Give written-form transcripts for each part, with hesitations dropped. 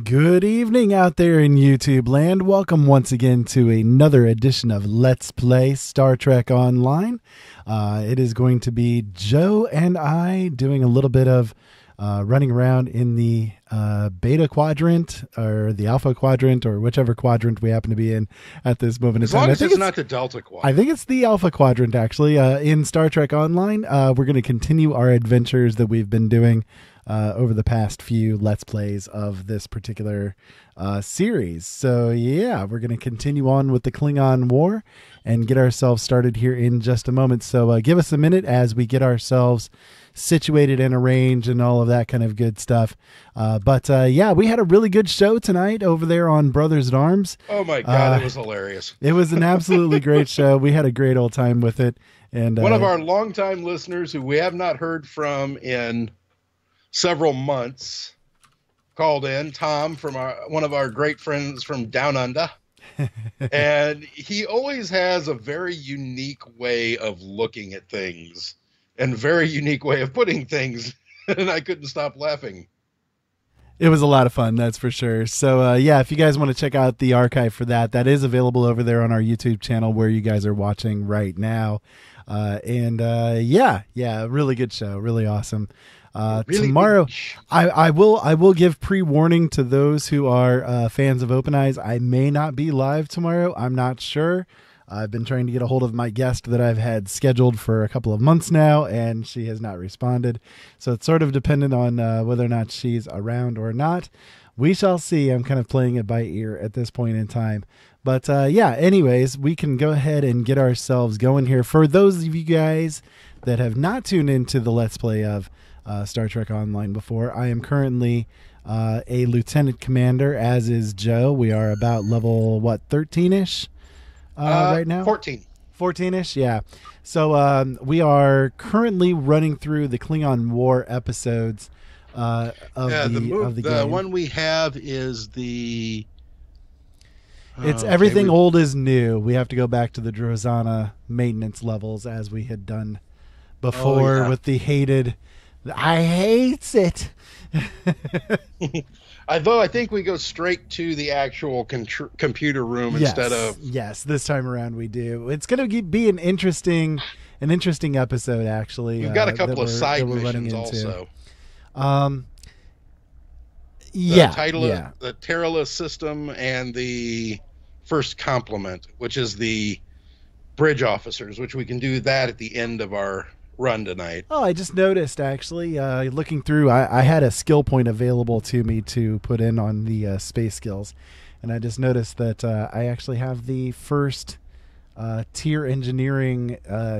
Good evening out there in YouTube land. Welcome once again to another edition of Let's Play Star Trek Online. It is going to be Joe and I doing a little bit of running around in the beta quadrant or the alpha quadrant or whichever quadrant we happen to be in at this moment in time. As long as it's not the delta quadrant. I think it's the alpha quadrant, actually. In Star Trek Online, we're going to continue our adventures that we've been doing over the past few Let's Plays of this particular series. So, yeah, we're going to continue on with the Klingon War and get ourselves started here in just a moment. So give us a minute as we get ourselves situated and arranged and all of that kind of good stuff. Yeah, we had a really good show tonight over there on Brothers at Arms. Oh, my God, it was hilarious. It was an absolutely great show. We had a great old time with it. And one of our longtime listeners who we have not heard from in several months called in, Tom, from one of our great friends from Down Under. And he always has a very unique way of looking at things and very unique way of putting things. And I couldn't stop laughing. It was a lot of fun, that's for sure. So, yeah, if you guys want to check out the archive for that, that is available over there on our YouTube channel where you guys are watching right now. Yeah, really good show. Really awesome. Really tomorrow, I will give pre-warning to those who are fans of Open Eyes. I may not be live tomorrow. I'm not sure. I've been trying to get a hold of my guest that I've had scheduled for a couple of months now, and she has not responded. So it's sort of dependent on whether or not she's around or not. We shall see. I'm kind of playing it by ear at this point in time. But yeah, anyways, we can go ahead and get ourselves going here. For those of you guys that have not tuned into the Let's Play of Star Trek Online before, I am currently a lieutenant commander, as is Joe. We are about level, 13-ish right now? 14. 14-ish, yeah. So we are currently running through the Klingon War episodes of the game. The one we have is the... It's everything old is new. We have to go back to the Drozana maintenance levels as we had done before with the hated... I hate it. Although I think we go straight to the actual computer room instead of... Yes, this time around we do. It's going to be an interesting episode, actually. We've got a couple of side missions also. The Terralist system and the first complement, which is the bridge officers, which we can do that at the end of our run tonight. Oh, I just noticed, actually, looking through, I had a skill point available to me to put in on the space skills, and I just noticed that I actually have the first tier engineering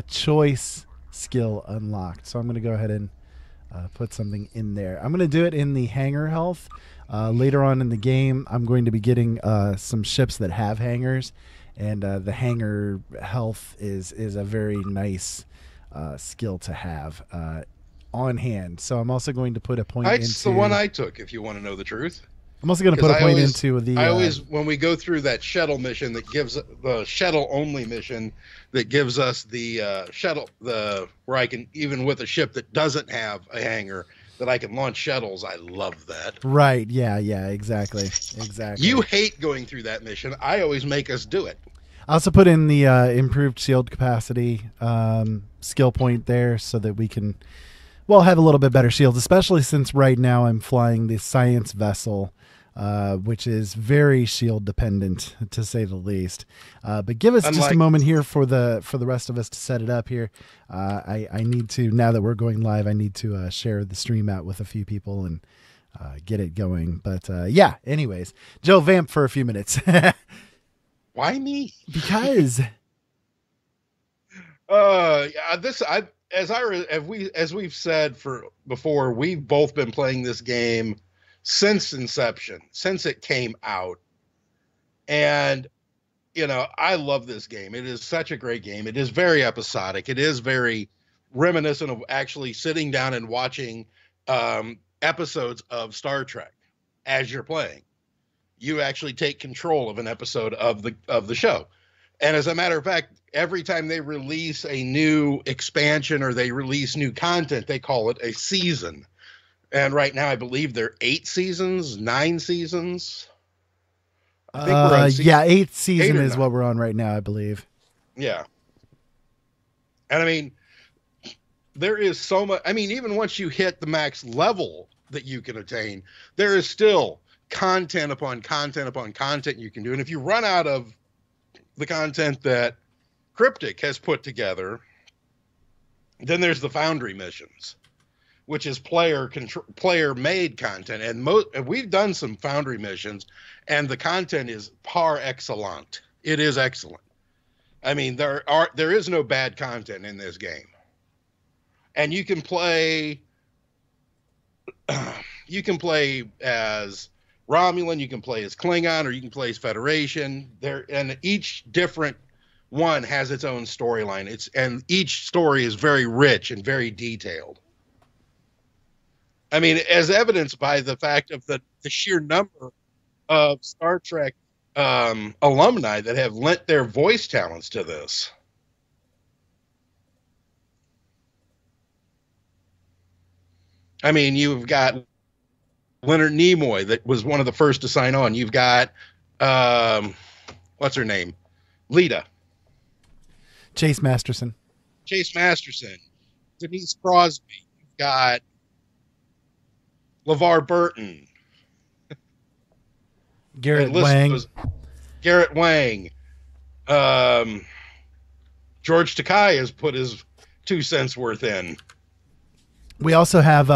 choice skill unlocked. So I'm going to go ahead and put something in there. I'm going to do it in the hangar health. Later on in the game, I'm going to be getting some ships that have hangars, and the hangar health is a very nice skill to have on hand. So I'm also going to put a point into... That's the one I took, if you want to know the truth. I'm also going to put a point into the... I always, when we go through that shuttle mission that gives... The shuttle-only mission that gives us the shuttle... where I can, even with a ship that doesn't have a hangar, that I can launch shuttles. I love that. Right, yeah, exactly. You hate going through that mission. I always make us do it. I also put in the improved shield capacity skill point there so that we can, have a little bit better shields, especially since right now I'm flying the science vessel, which is very shield dependent, to say the least. But give us just a moment here for the rest of us to set it up here. I need to, now that we're going live, I need to share the stream out with a few people and get it going. But yeah, anyways, Joe, vamp for a few minutes. Why me? Because as we've said before, we've both been playing this game since inception, since it came out. And I love this game. It is such a great game. It is very episodic. It is very reminiscent of actually sitting down and watching episodes of Star Trek as you're playing. You actually take control of an episode of the show. And as a matter of fact, every time they release a new expansion or they release new content, they call it a season. And right now, I believe they're 8 seasons, 9 seasons. I think we're on yeah, 8th season 8 or is 9. what we're on right now, I believe. Yeah. And I mean, there is so much. I mean, even once you hit the max level that you can attain, there is still content upon content upon content you can do. And if you run out of the content that Cryptic has put together, then there's the Foundry missions, which is player made content. And we've done some Foundry missions, and the content is par excellent. It is excellent. I mean, there is no bad content in this game. And you can play as Romulan, you can play as Klingon, or you can play as Federation. And each different one has its own storyline. And each story is very rich and very detailed. I mean, as evidenced by the fact of the sheer number of Star Trek alumni that have lent their voice talents to this. I mean, you've got Leonard Nimoy, that was one of the first to sign on. You've got, what's her name? Lita. Chase Masterson. Denise Crosby. You've got LeVar Burton. Garrett Wang. George Takei has put his 2 cents worth in. We also have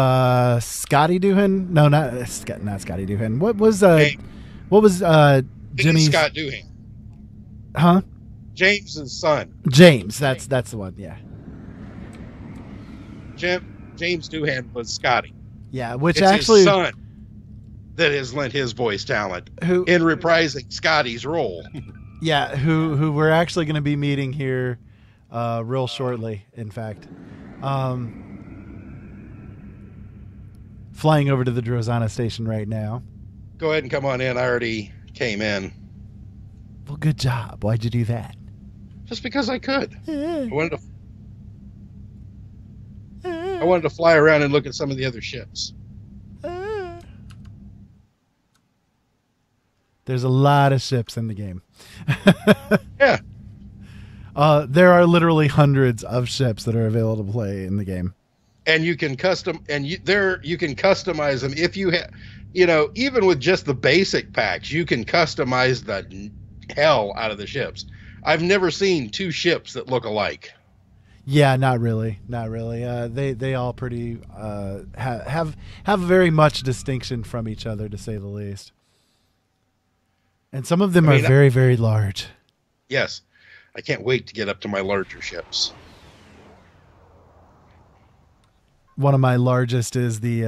Scotty Doohan. No, not Scotty Doohan. What was Jimmy's Scott Doohan? Huh? James's son. James. That's the one. Yeah. James Doohan was Scotty. Yeah, which it's actually his son that has lent his voice talent in reprising Scotty's role. Yeah, who we're actually going to be meeting here real shortly. In fact. Flying over to the Drozana station right now. Go ahead and come on in. I already came in. Well, good job. Why'd you do that? Just because I could. I wanted to fly around and look at some of the other ships. There's a lot of ships in the game. Yeah. There are literally hundreds of ships that are available to play in the game. And you can customize them if you have, even with just the basic packs, you can customize the hell out of the ships. I've never seen 2 ships that look alike. Yeah, not really. They all pretty have very much distinction from each other, to say the least. And some of them are very, very large. Yes, I can't wait to get up to my larger ships. One of my largest is the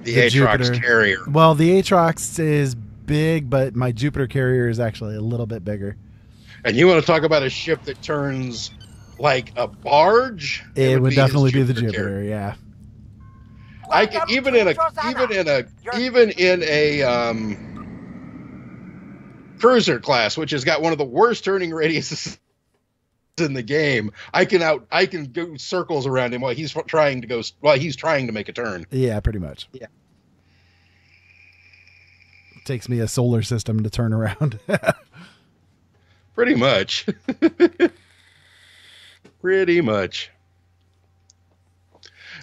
Atrox carrier. Well, the Atrox is big, but my Jupiter carrier is actually a little bit bigger. And you want to talk about a ship that turns like a barge? It would definitely be the Jupiter carrier. Yeah. I can even in a cruiser class, which has got one of the worst turning radiuses in the game, I can go circles around him while he's trying to make a turn. Yeah, pretty much. Yeah. It takes me a solar system to turn around. Pretty much. Pretty much.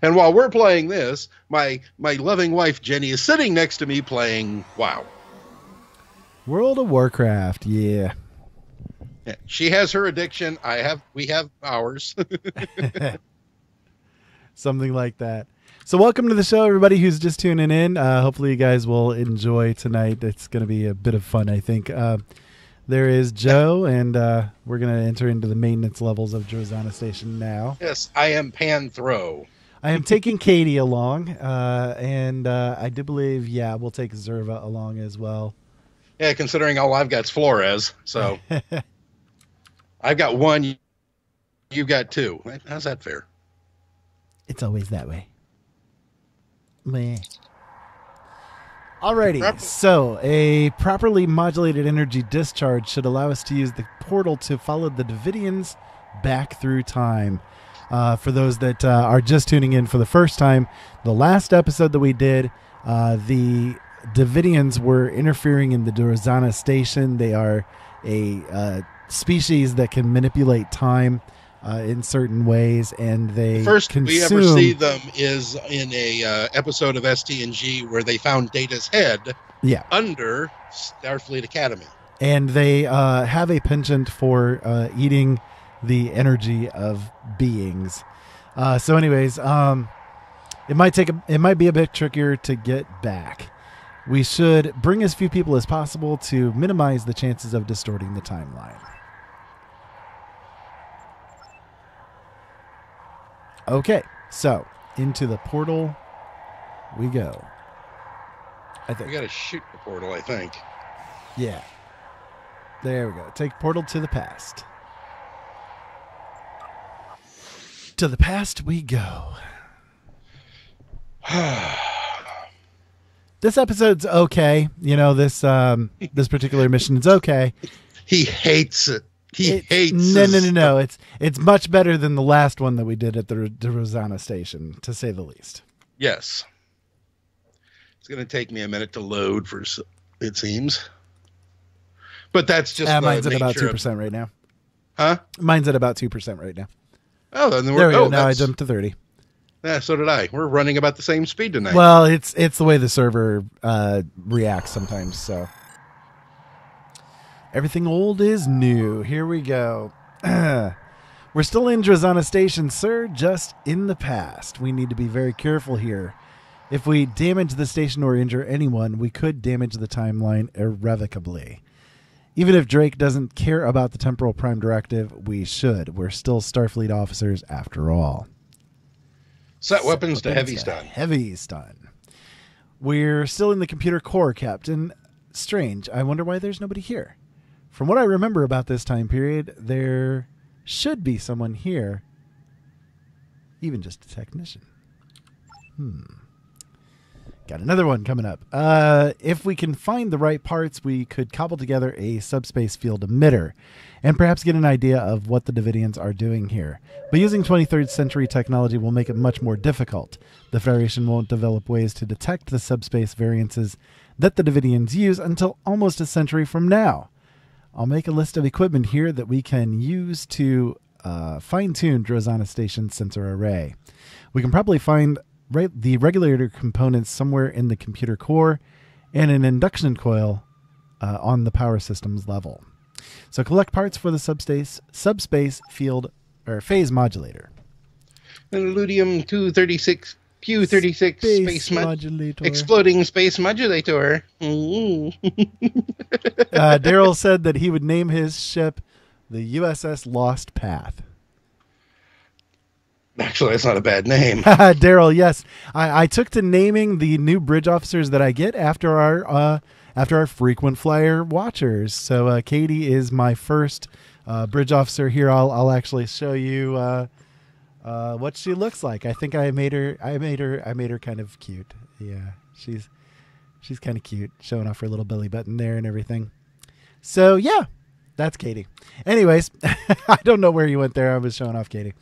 And while we're playing this, my loving wife Jenny is sitting next to me playing WoW. World of Warcraft, yeah. She has her addiction. We have ours. Something like that. So welcome to the show, everybody who's just tuning in. Hopefully you guys will enjoy tonight. It's going to be a bit of fun, I think. There is Joe, and we're going to enter into the maintenance levels of Drozana Station now. Yes, I am Panthro. I am taking Katie along, and I do believe, we'll take Zerva along as well. Yeah, considering all I've got is Flores, so... I've got 1, you've got 2. How's that fair? It's always that way. Meh. Alrighty, so a properly modulated energy discharge should allow us to use the portal to follow the Davidians back through time. For those that are just tuning in for the first time, the last episode that we did, the Davidians were interfering in the Durazana station. They are a species that can manipulate time in certain ways, and they First consume... we ever see them is in a episode of STNG where they found Data's head under Starfleet Academy. And they have a penchant for eating the energy of beings. So anyways, it might be a bit trickier to get back. We should bring as few people as possible to minimize the chances of distorting the timeline. Okay, so into the portal we go. I think we got to shoot the portal, I think. Yeah. There we go. Take portal to the past. To the past we go. This episode's okay. You know, this particular mission is okay. He hates it. He hates it. No. It's much better than the last one that we did at the Rosanna station, to say the least. Yes. It's going to take me a minute to load, it seems. But that's just mine's at about 2% right now. Huh? Mine's at about 2% right now. Oh, then there we go. Now I jumped to 30. Yeah, so did I. We're running about the same speed tonight. Well, it's the way the server reacts sometimes. So everything old is new. Here we go. We're still in Drazana Station, sir, just in the past. We need to be very careful here. If we damage the station or injure anyone, we could damage the timeline irrevocably. Even if Drake doesn't care about the Temporal Prime Directive, we should. We're still Starfleet officers after all. Set weapons to heavy stun. Heavy stun. We're still in the computer core, Captain. Strange. I wonder why there's nobody here. From what I remember about this time period, there should be someone here. Even just a technician. Got another one coming up. If we can find the right parts, we could cobble together a subspace field emitter and perhaps get an idea of what the Davidians are doing here. But using 23rd century technology will make it much more difficult. The Federation won't develop ways to detect the subspace variances that the Davidians use until almost a century from now. I'll make a list of equipment here that we can use to fine-tune Drozana Station's sensor array. We can probably find the regulator components somewhere in the computer core and an induction coil on the power systems level. So collect parts for the subspace field or phase modulator. Ludium 236 Q36 space modulator. Exploding space modulator. Daryl said that he would name his ship the USS Lost Path. Actually, that's not a bad name. Daryl, yes. I took to naming the new bridge officers that I get after our frequent flyer watchers. So Katie is my first bridge officer here. I'll actually show you what she looks like. I think I made her kind of cute. Yeah, she's kind of cute, showing off her little belly button there and everything. So yeah, that's Katie. Anyways, I don't know where you went there. I was showing off Katie.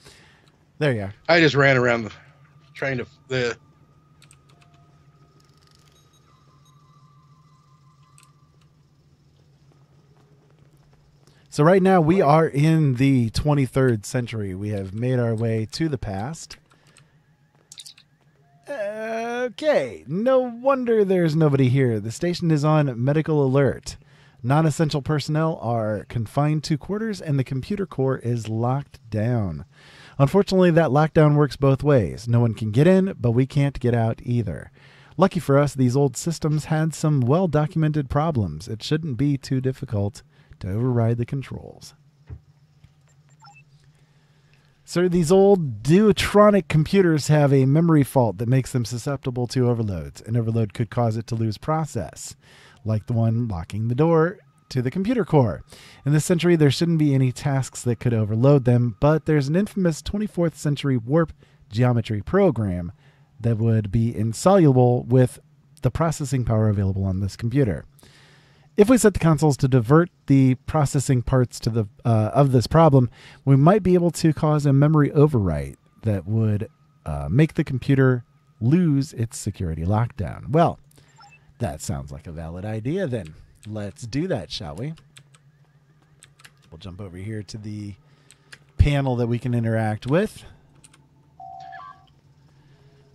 There you are. I just ran around trying to... So right now we are in the 23rd century. We have made our way to the past. Okay, no wonder there's nobody here. The station is on medical alert. Non-essential personnel are confined to quarters and the computer core is locked down. Unfortunately, that lockdown works both ways. No one can get in, but we can't get out either. Lucky for us, these old systems had some well-documented problems. It shouldn't be too difficult to override the controls. Sir, these old Duotronic computers have a memory fault that makes them susceptible to overloads. An overload could cause it to lose process, like the one locking the door to the computer core. In this century, there shouldn't be any tasks that could overload them, but there's an infamous 24th century warp geometry program that would be insoluble with the processing power available on this computer. If we set the consoles to divert the processing parts to of this problem, we might be able to cause a memory overwrite. that would make the computer lose its security lockdown. Well, that sounds like a valid idea then. Let's do that, shall we? We'll jump over here to the panel that we can interact with.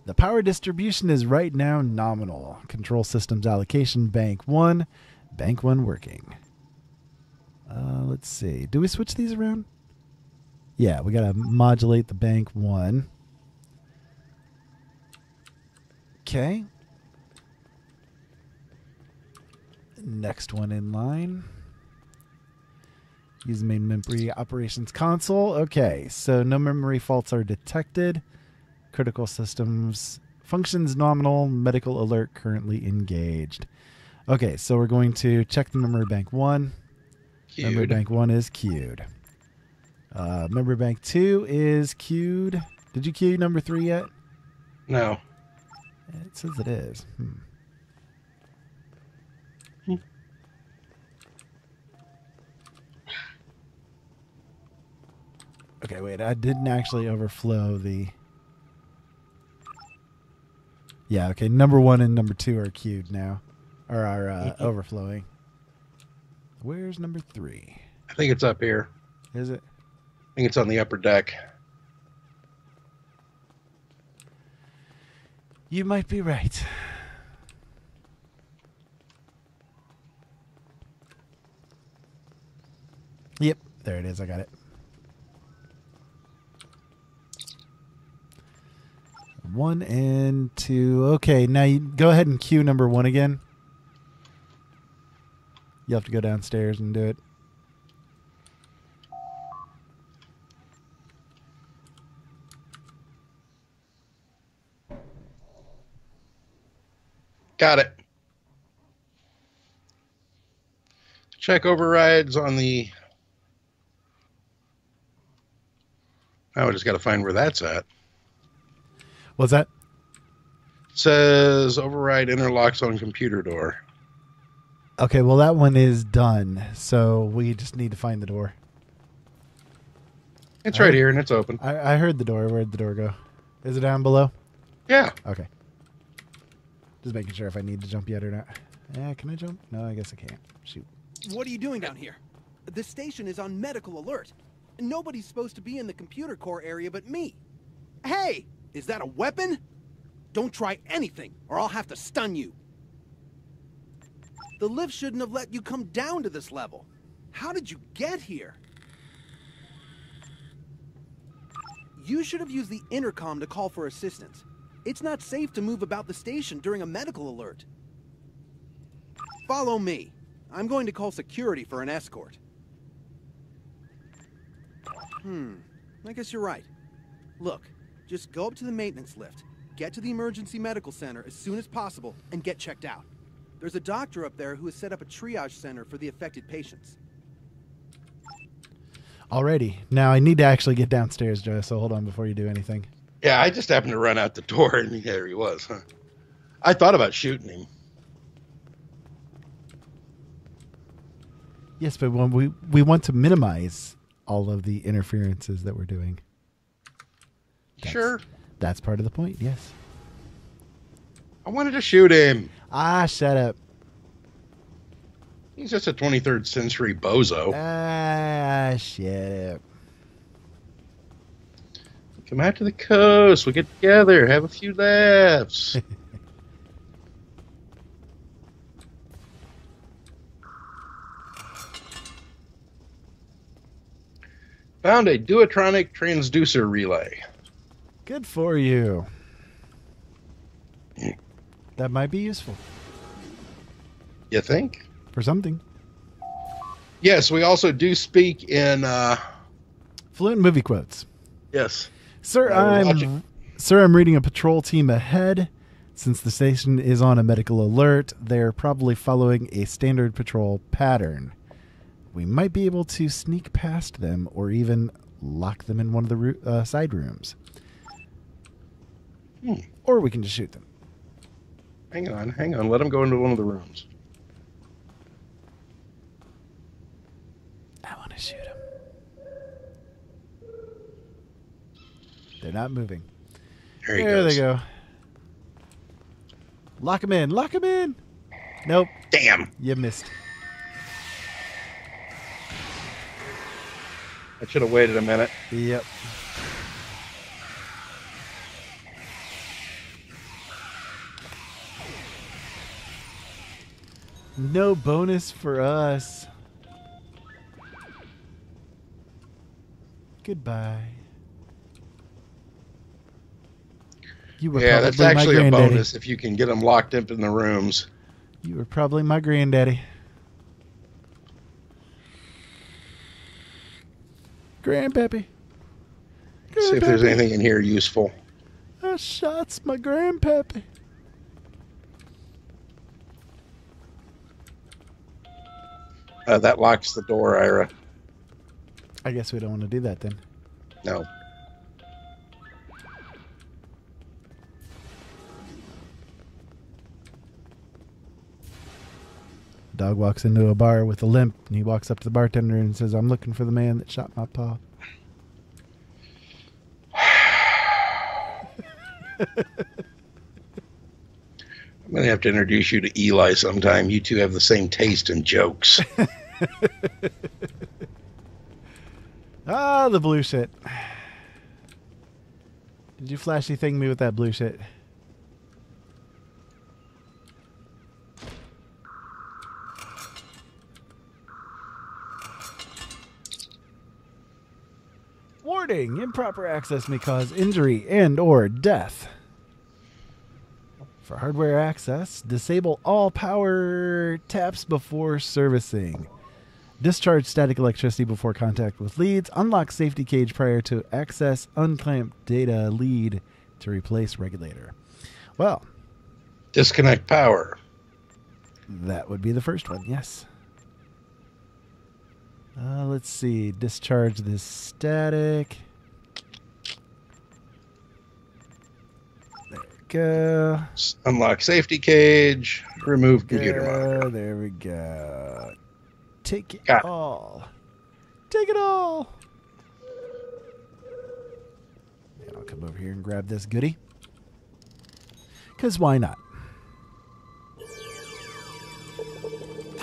The power distribution is right now nominal. Control systems allocation, bank 1. Bank 1 working. Let's see. Do we switch these around? Yeah, we got to modulate the bank 1. Okay. Next one in line. Use main memory operations console. Okay, so no memory faults are detected. Critical systems functions nominal. Medical alert currently engaged. Okay, so we're going to check the memory bank 1. Queued. Memory bank 1 is queued. Memory bank 2 is queued. Did you queue number 3 yet? No. It says it is. Okay, wait. I didn't actually overflow the... Yeah, okay. Number 1 and number 2 are queued now. Or are overflowing. Where's number 3? I think it's up here. Is it? I think it's on the upper deck. You might be right. Yep, there it is. I got it. 1 and 2. Okay, now you go ahead and queue number 1 again. You'll have to go downstairs and do it. Got it. Check overrides on the... Now I just got to find where that's at. What's that? Says override interlocks on computer door. Okay, well, that one is done. So we just need to find the door. It's right here and it's open. I heard the door. Where'd the door go? Is it down below? Yeah. Okay. Just making sure if I need to jump yet or not. Yeah, can I jump? No, I guess I can't. Shoot. What are you doing down here? The station is on medical alert. Nobody's supposed to be in the computer core area but me. Hey, is that a weapon? Don't try anything, or I'll have to stun you. The lift shouldn't have let you come down to this level. How did you get here? You should have used the intercom to call for assistance. It's not safe to move about the station during a medical alert. Follow me. I'm going to call security for an escort. I guess you're right. Look, just go up to the maintenance lift, get to the emergency medical center as soon as possible, and get checked out. There's a doctor up there who has set up a triage center for the affected patients. Alrighty. Now I need to actually get downstairs, Joe, so hold on before you do anything. Yeah, I just happened to run out the door and there he was. Huh? I thought about shooting him. Yes, but when we want to minimize all of the interferences that we're doing. Sure. That's part of the point, yes. I wanted to shoot him. Ah, shut up. He's just a 23rd century bozo. Ah, shut up. Come out to the coast. We'll get together. Have a few laughs. Found a duotronic transducer relay. Good for you. That might be useful. You think? For something. Yes, we also do speak in... Fluent movie quotes. Yes. Sir, I'm reading a patrol team ahead. Since the station is on a medical alert, they're probably following a standard patrol pattern. We might be able to sneak past them or even lock them in one of the side rooms. Or we can just shoot them. Hang on. Let them go into one of the rooms. I want to shoot him. They're not moving. There he There goes. they go. Lock him in. Lock him in. Nope. Damn. You missed. I should have waited a minute. Yep. No bonus for us. Goodbye. You were Yeah, that's probably my actually a granddaddy. bonus if you can get them locked up in the rooms. You were probably my granddaddy. Grandpappy. See if there's anything in here useful. I shots my grandpappy. That locks the door, Ira. I guess we don't want to do that then. No. Dog walks into a bar with a limp, and he walks up to the bartender and says, "I'm looking for the man that shot my pa." I'm going to have to introduce you to Eli sometime. You two have the same taste in jokes. Ah, the blue shit. Did you flashy thing me with that blue shit? Warning! Improper access may cause injury and or death. For hardware access, disable all power taps before servicing. Discharge static electricity before contact with leads. Unlock safety cage prior to access. Unclamp data lead to replace regulator. Well, Disconnect power. that would be the first one, yes. Let's see. Discharge this static. There we go. Unlock safety cage. Remove computer monitor. There we go. Take it Got it. all. Take it all. And I'll come over here and grab this goodie. Because why not?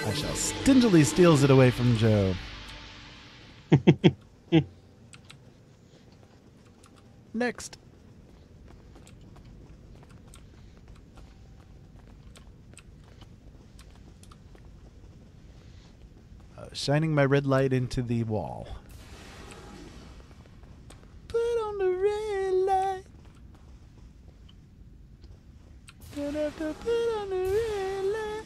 I shall stingily steals it away from Joe. Next. Shining my red light into the wall. Put on the red light. Gonna have to put on the red light.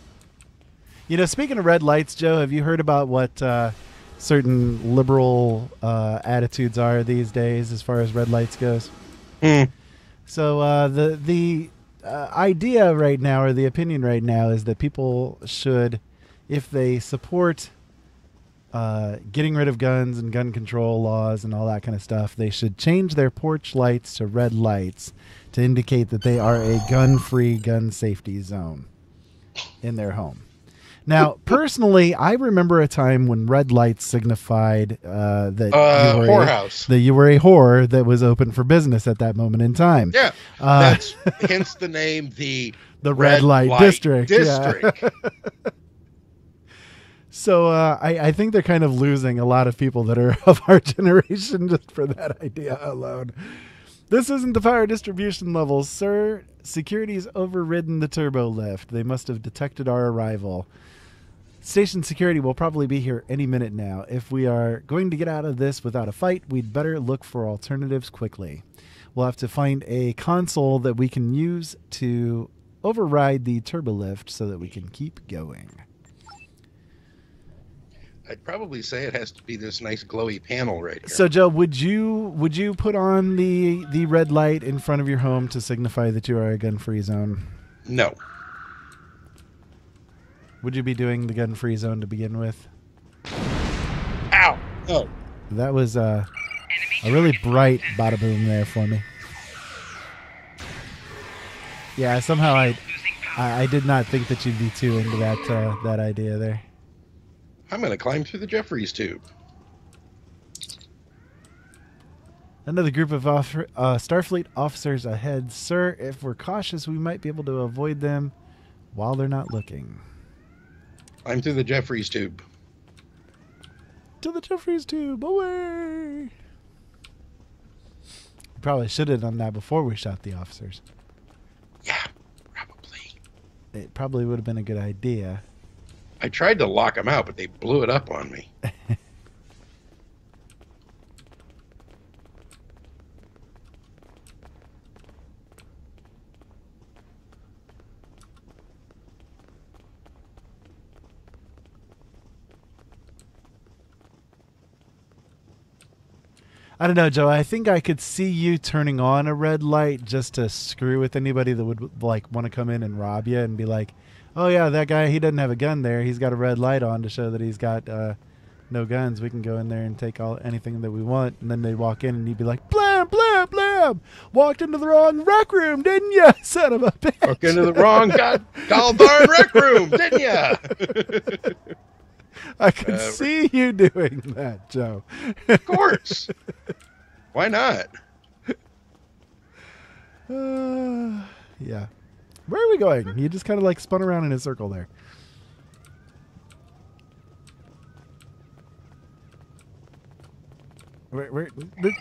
You know, speaking of red lights, Joe, have you heard about what certain liberal attitudes are these days as far as red lights goes? So the idea right now, or the opinion right now, is that people should, if they support getting rid of guns and gun control laws and all that kind of stuff, they should change their porch lights to red lights to indicate that they are a gun-free, gun safety zone in their home. Now, personally, I remember a time when red lights signified that you were a whore that was open for business at that moment in time. Yeah, that's hence the name, the red light district. District. Yeah. So I think they're kind of losing a lot of people that are of our generation just for that idea alone. This isn't the power distribution levels, sir. Security's overridden the turbo lift. They must have detected our arrival. Station security will probably be here any minute now. If we are going to get out of this without a fight, we'd better look for alternatives quickly. We'll have to find a console that we can use to override the turbo lift so that we can keep going. I'd probably say it has to be this nice glowy panel right here. So, Joe, would you put on the red light in front of your home to signify that you are a gun-free zone? No. Would you be doing the gun-free zone to begin with? Ow! Oh. That was a really bright bada boom there for me. Yeah, somehow I did not think that you'd be too into that idea there. I'm going to climb through the Jeffries tube. Another group of Starfleet officers ahead. Sir, if we're cautious, we might be able to avoid them while they're not looking. I'm through the Jeffries tube. To the Jeffries tube, away! Probably should have done that before we shot the officers. Yeah, probably. It probably would have been a good idea. I tried to lock them out, but they blew it up on me. I don't know, Joe. I think I could see you turning on a red light just to screw with anybody that would like want to come in and rob you and be like, "Oh yeah, that guy, he doesn't have a gun there. He's got a red light on to show that he's got no guns. We can go in there and take anything that we want." And then they walk in and you'd be like, "Blam, blam, blam! Walked into the wrong rec room, didn't you, son of a bitch?" Walked into the wrong darn rec room, didn't ya? I could see you doing that, Joe. Of course. Why not? Yeah. Where are we going? You just kind of like spun around in a circle there.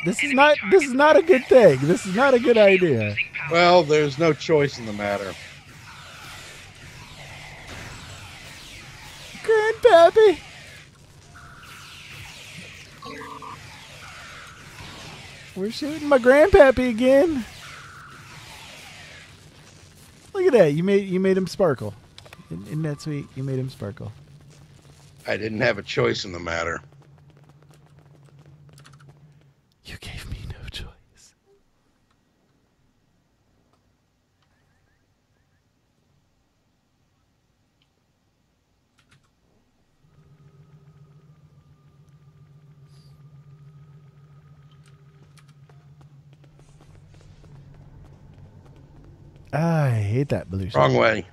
This is not a good thing. This is not a good idea. Well, there's no choice in the matter. Grandpappy. We're shooting my grandpappy again. Look at that. You made him sparkle. Isn't that sweet? You made him sparkle. I didn't have a choice in the matter. You gave me no choice. I hate that blue shit. Wrong way.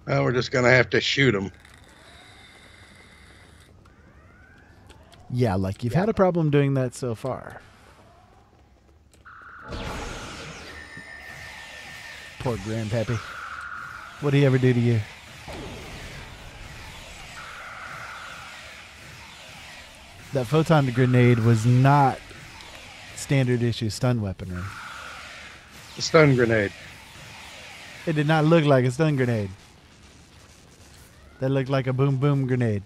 Well, we're just going to have to shoot him. Yeah, like you've had a problem doing that so far. Poor grandpappy. What'd he ever do to you? That photon grenade was not standard issue stun weaponry. The stun grenade. It did not look like a stun grenade. That looked like a boom boom grenade.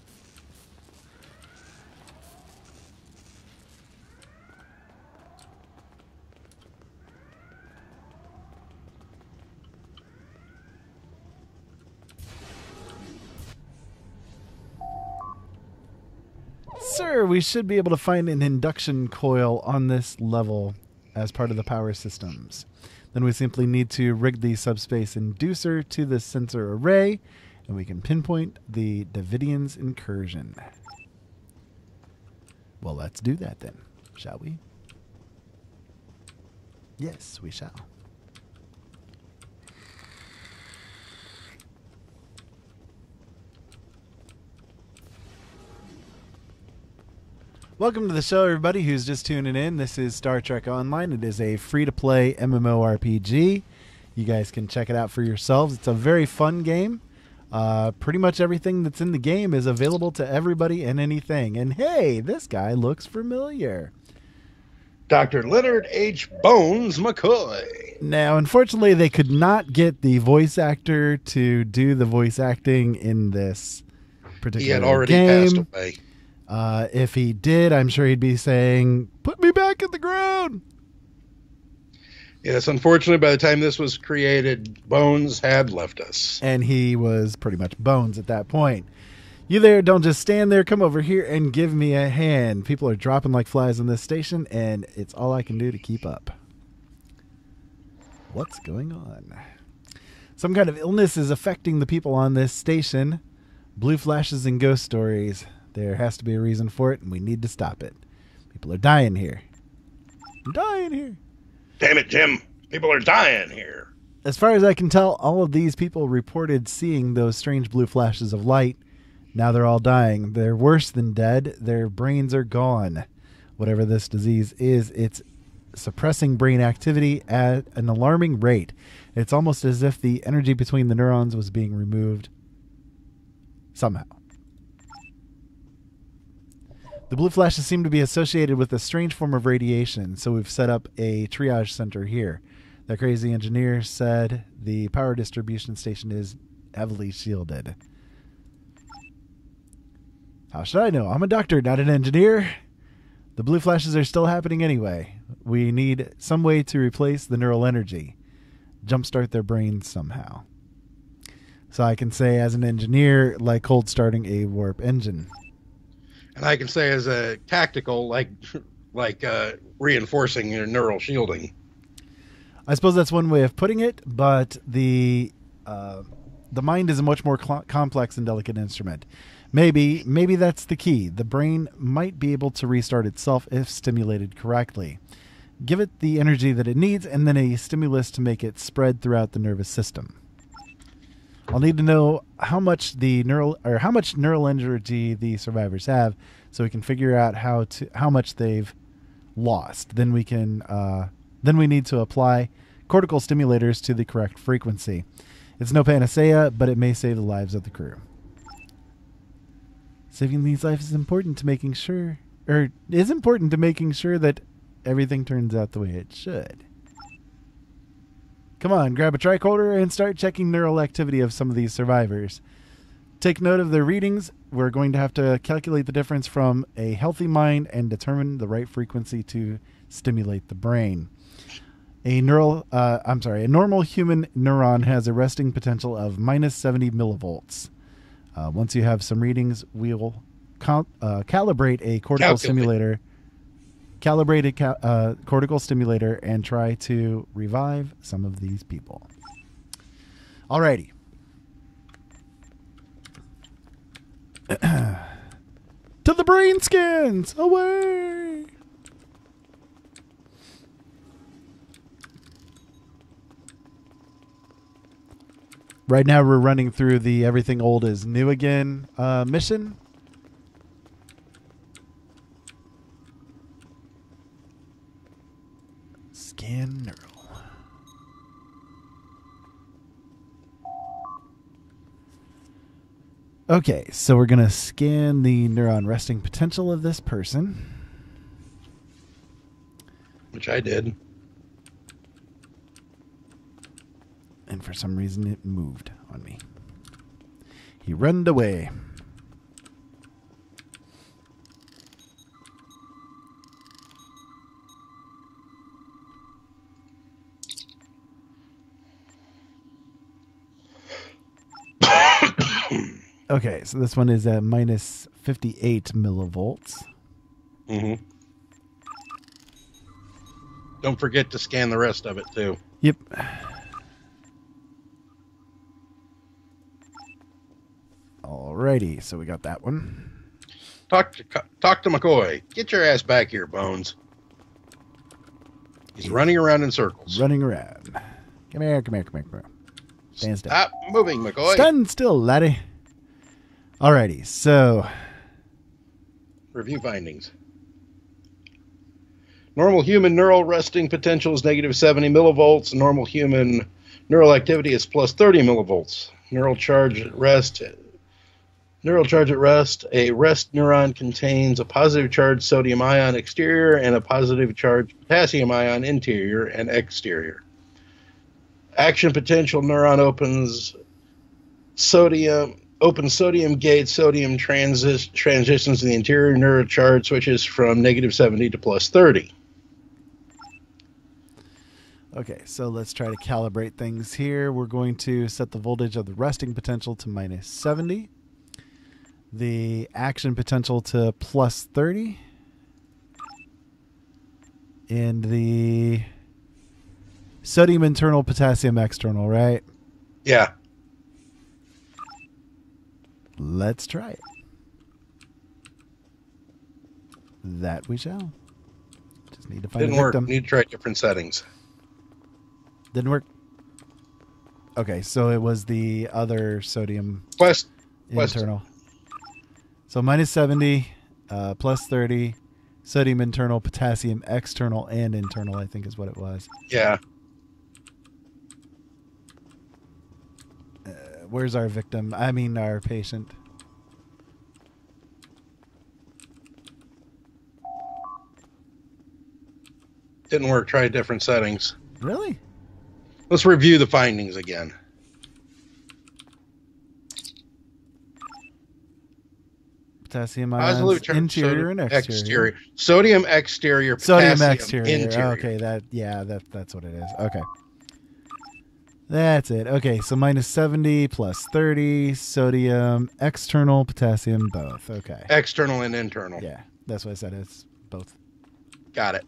Sir, we should be able to find an induction coil on this level as part of the power systems. Then we simply need to rig the subspace inducer to the sensor array, and we can pinpoint the Davidian's incursion. Well, let's do that then, shall we? Yes, we shall. Welcome to the show, everybody who's just tuning in. This is Star Trek Online. It is a free-to-play MMORPG. You guys can check it out for yourselves. It's a very fun game. Pretty much everything that's in the game is available to everybody and anything. And hey, this guy looks familiar. Dr. Leonard H. Bones McCoy. Now, unfortunately, they could not get the voice actor to do the voice acting in this particular game. He had already passed away. If he did, I'm sure he'd be saying, "Put me back in the ground." Yes, unfortunately, by the time this was created, Bones had left us. And he was pretty much Bones at that point. You there, don't just stand there. Come over here and give me a hand. People are dropping like flies on this station, and it's all I can do to keep up. What's going on? Some kind of illness is affecting the people on this station. Blue flashes and ghost stories. There has to be a reason for it, and we need to stop it. People are dying here. I'm dying here. Damn it, Jim. People are dying here. As far as I can tell, all of these people reported seeing those strange blue flashes of light. Now they're all dying. They're worse than dead. Their brains are gone. Whatever this disease is, it's suppressing brain activity at an alarming rate. It's almost as if the energy between the neurons was being removed somehow. The blue flashes seem to be associated with a strange form of radiation, so we've set up a triage center here. That crazy engineer said the power distribution station is heavily shielded. How should I know? I'm a doctor, not an engineer. The blue flashes are still happening anyway. We need some way to replace the neural energy. Jumpstart their brains somehow. So I can say as an engineer, like cold starting a warp engine. And I can say as a tactical, like reinforcing your neural shielding. I suppose that's one way of putting it, but the mind is a much more complex and delicate instrument. Maybe that's the key. The brain might be able to restart itself if stimulated correctly. Give it the energy that it needs and then a stimulus to make it spread throughout the nervous system. I'll need to know how much neural energy the survivors have, so we can figure out how much they've lost. Then we need to apply cortical stimulators to the correct frequency. It's no panacea, but it may save the lives of the crew. Saving these lives is important to making sure that everything turns out the way it should. Come on, grab a tricorder and start checking neural activity of some of these survivors. Take note of their readings. We're going to have to calculate the difference from a healthy mind and determine the right frequency to stimulate the brain. A normal human neuron has a resting potential of minus 70 millivolts. Once you have some readings, we'll calibrate a cortical stimulator. Calibrate a cortical stimulator and try to revive some of these people. Alrighty. To the brain scans! Away! Right now we're running through the Everything Old is New Again mission. Scan neural. Okay, so we're going to scan the neuron resting potential of this person. Which I did. And for some reason it moved on me. He runned away. Okay, so this one is at minus 58 millivolts. Mm-hmm. Don't forget to scan the rest of it, too. Yep. Alrighty, so we got that one. Talk to McCoy. Get your ass back here, Bones. He's running around in circles. Running around. Come here. Stand still. Stop moving, McCoy. Stand still, laddie. Alrighty, so... Review findings. Normal human neural resting potential is negative 70 millivolts. Normal human neural activity is plus 30 millivolts. Neural charge at rest. A rest neuron contains a positive charged sodium ion exterior and a positive charged potassium ion interior and exterior. Action potential neuron opens sodium gate sodium transitions in the interior neurocharge switches from negative 70 to plus 30. Okay, so let's try to calibrate things here. We're going to set the voltage of the resting potential to minus 70. The action potential to plus 30. And the sodium internal, potassium external, right? Yeah. Let's try it. That we shall. Just need to find Didn't a work. victim. Need to try different settings. Didn't work. Okay, so it was the other sodium Quest. internal. So minus 70, plus 30, sodium internal, potassium external and internal, I think is what it was. Yeah. Where's our victim? I mean, our patient. Didn't work. Try different settings. Really? Let's review the findings again. Potassium ions, interior and exterior. Sodium exterior, Sodium potassium exterior. interior. Okay, that's what it is. Okay. That's it. Okay, so minus 70 plus 30, sodium external, potassium both. Okay. External and internal. Yeah, that's what I said. It's both. Got it.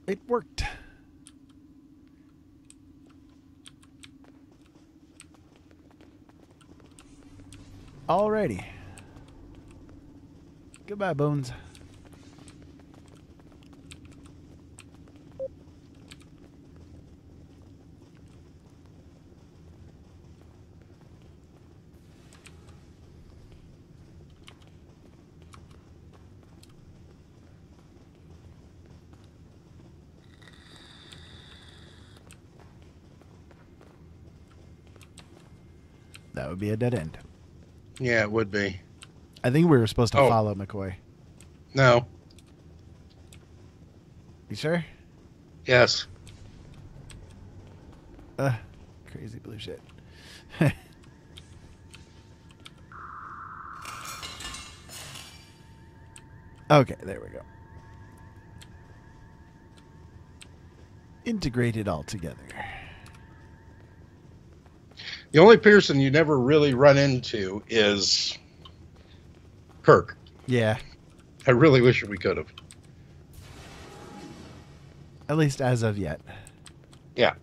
It worked. Alrighty. Goodbye, Bones. That would be a dead end. Yeah, it would be. I think we were supposed to follow McCoy. No. You sure? Yes. Crazy blue shit. Okay, there we go. Integrated all together. The only person you never really run into is Kirk. Yeah. I really wish we could have. At least as of yet. Yeah.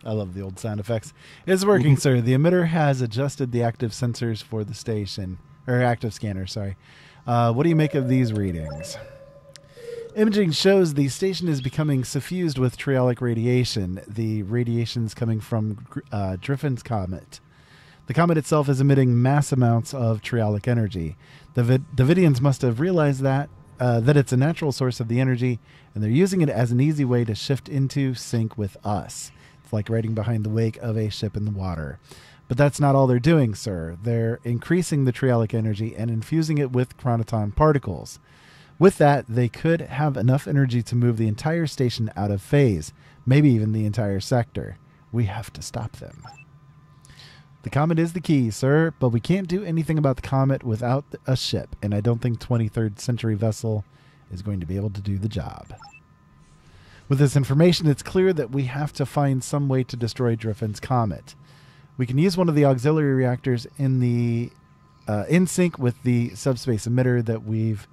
I love the old sound effects. It's working, sir. The emitter has adjusted the active sensors for the station, or active scanner, sorry. What do you make of these readings? Imaging shows the station is becoming suffused with triolic radiation. The radiation's coming from Driffin's comet. The comet itself is emitting mass amounts of triolic energy. The Vidians must have realized that it's a natural source of the energy, and they're using it as an easy way to shift into sync with us. Like riding behind the wake of a ship in the water. But that's not all they're doing, sir. They're increasing the triolic energy and infusing it with chronoton particles. With that, they could have enough energy to move the entire station out of phase, maybe even the entire sector. We have to stop them. The comet is the key, sir, but we can't do anything about the comet without a ship, and I don't think 23rd century vessel is going to be able to do the job. With this information, it's clear that we have to find some way to destroy Driffin's comet. We can use one of the auxiliary reactors in sync with the subspace emitter that we've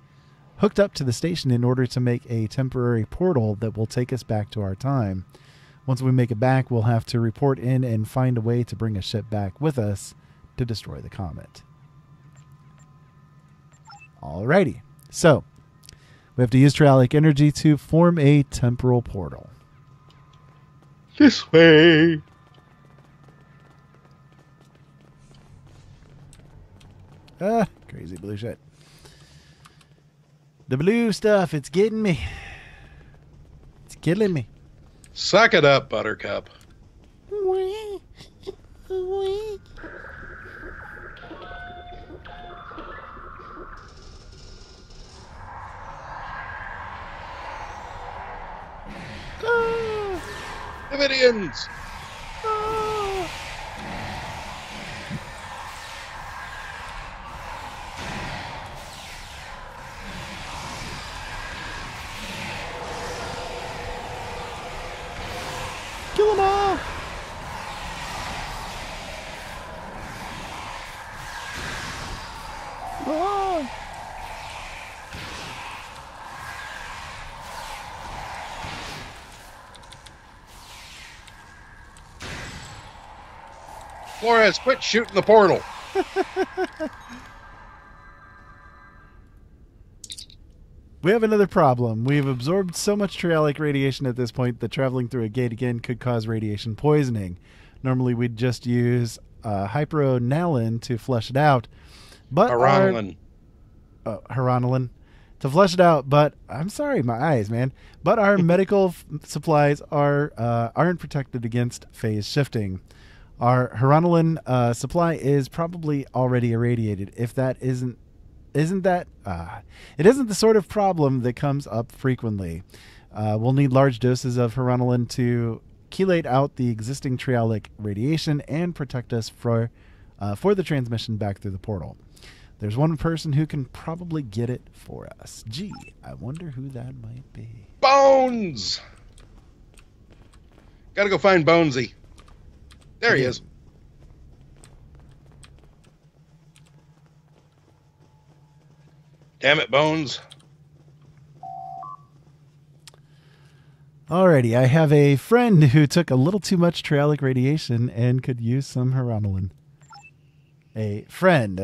hooked up to the station in order to make a temporary portal that will take us back to our time. Once we make it back, we'll have to report in and find a way to bring a ship back with us to destroy the comet. Alrighty, so we have to use triolic energy to form a temporal portal. This way. Crazy blue shit. The blue stuff, it's getting me. It's killing me. Suck it up, Buttercup. Davidians! Kill them all! Flores, quit shooting the portal. We have another problem. We've absorbed so much trialic radiation at this point that traveling through a gate again could cause radiation poisoning. Normally, we'd just use hyperonalin to flush it out. But Haranolin. Haranolin. To flush it out, but I'm sorry, my eyes, man. But our medical supplies aren't protected against phase shifting. Our Haranolin supply is probably already irradiated. If that isn't that it isn't the sort of problem that comes up frequently. We'll need large doses of Haranolin to chelate out the existing trialic radiation and protect us for the transmission back through the portal. There's one person who can probably get it for us. Gee, I wonder who that might be. Bones! Gotta go find Bonesy. There he is. Damn it, Bones. Alrighty, I have a friend who took a little too much trialic radiation and could use some Haranolin. A friend,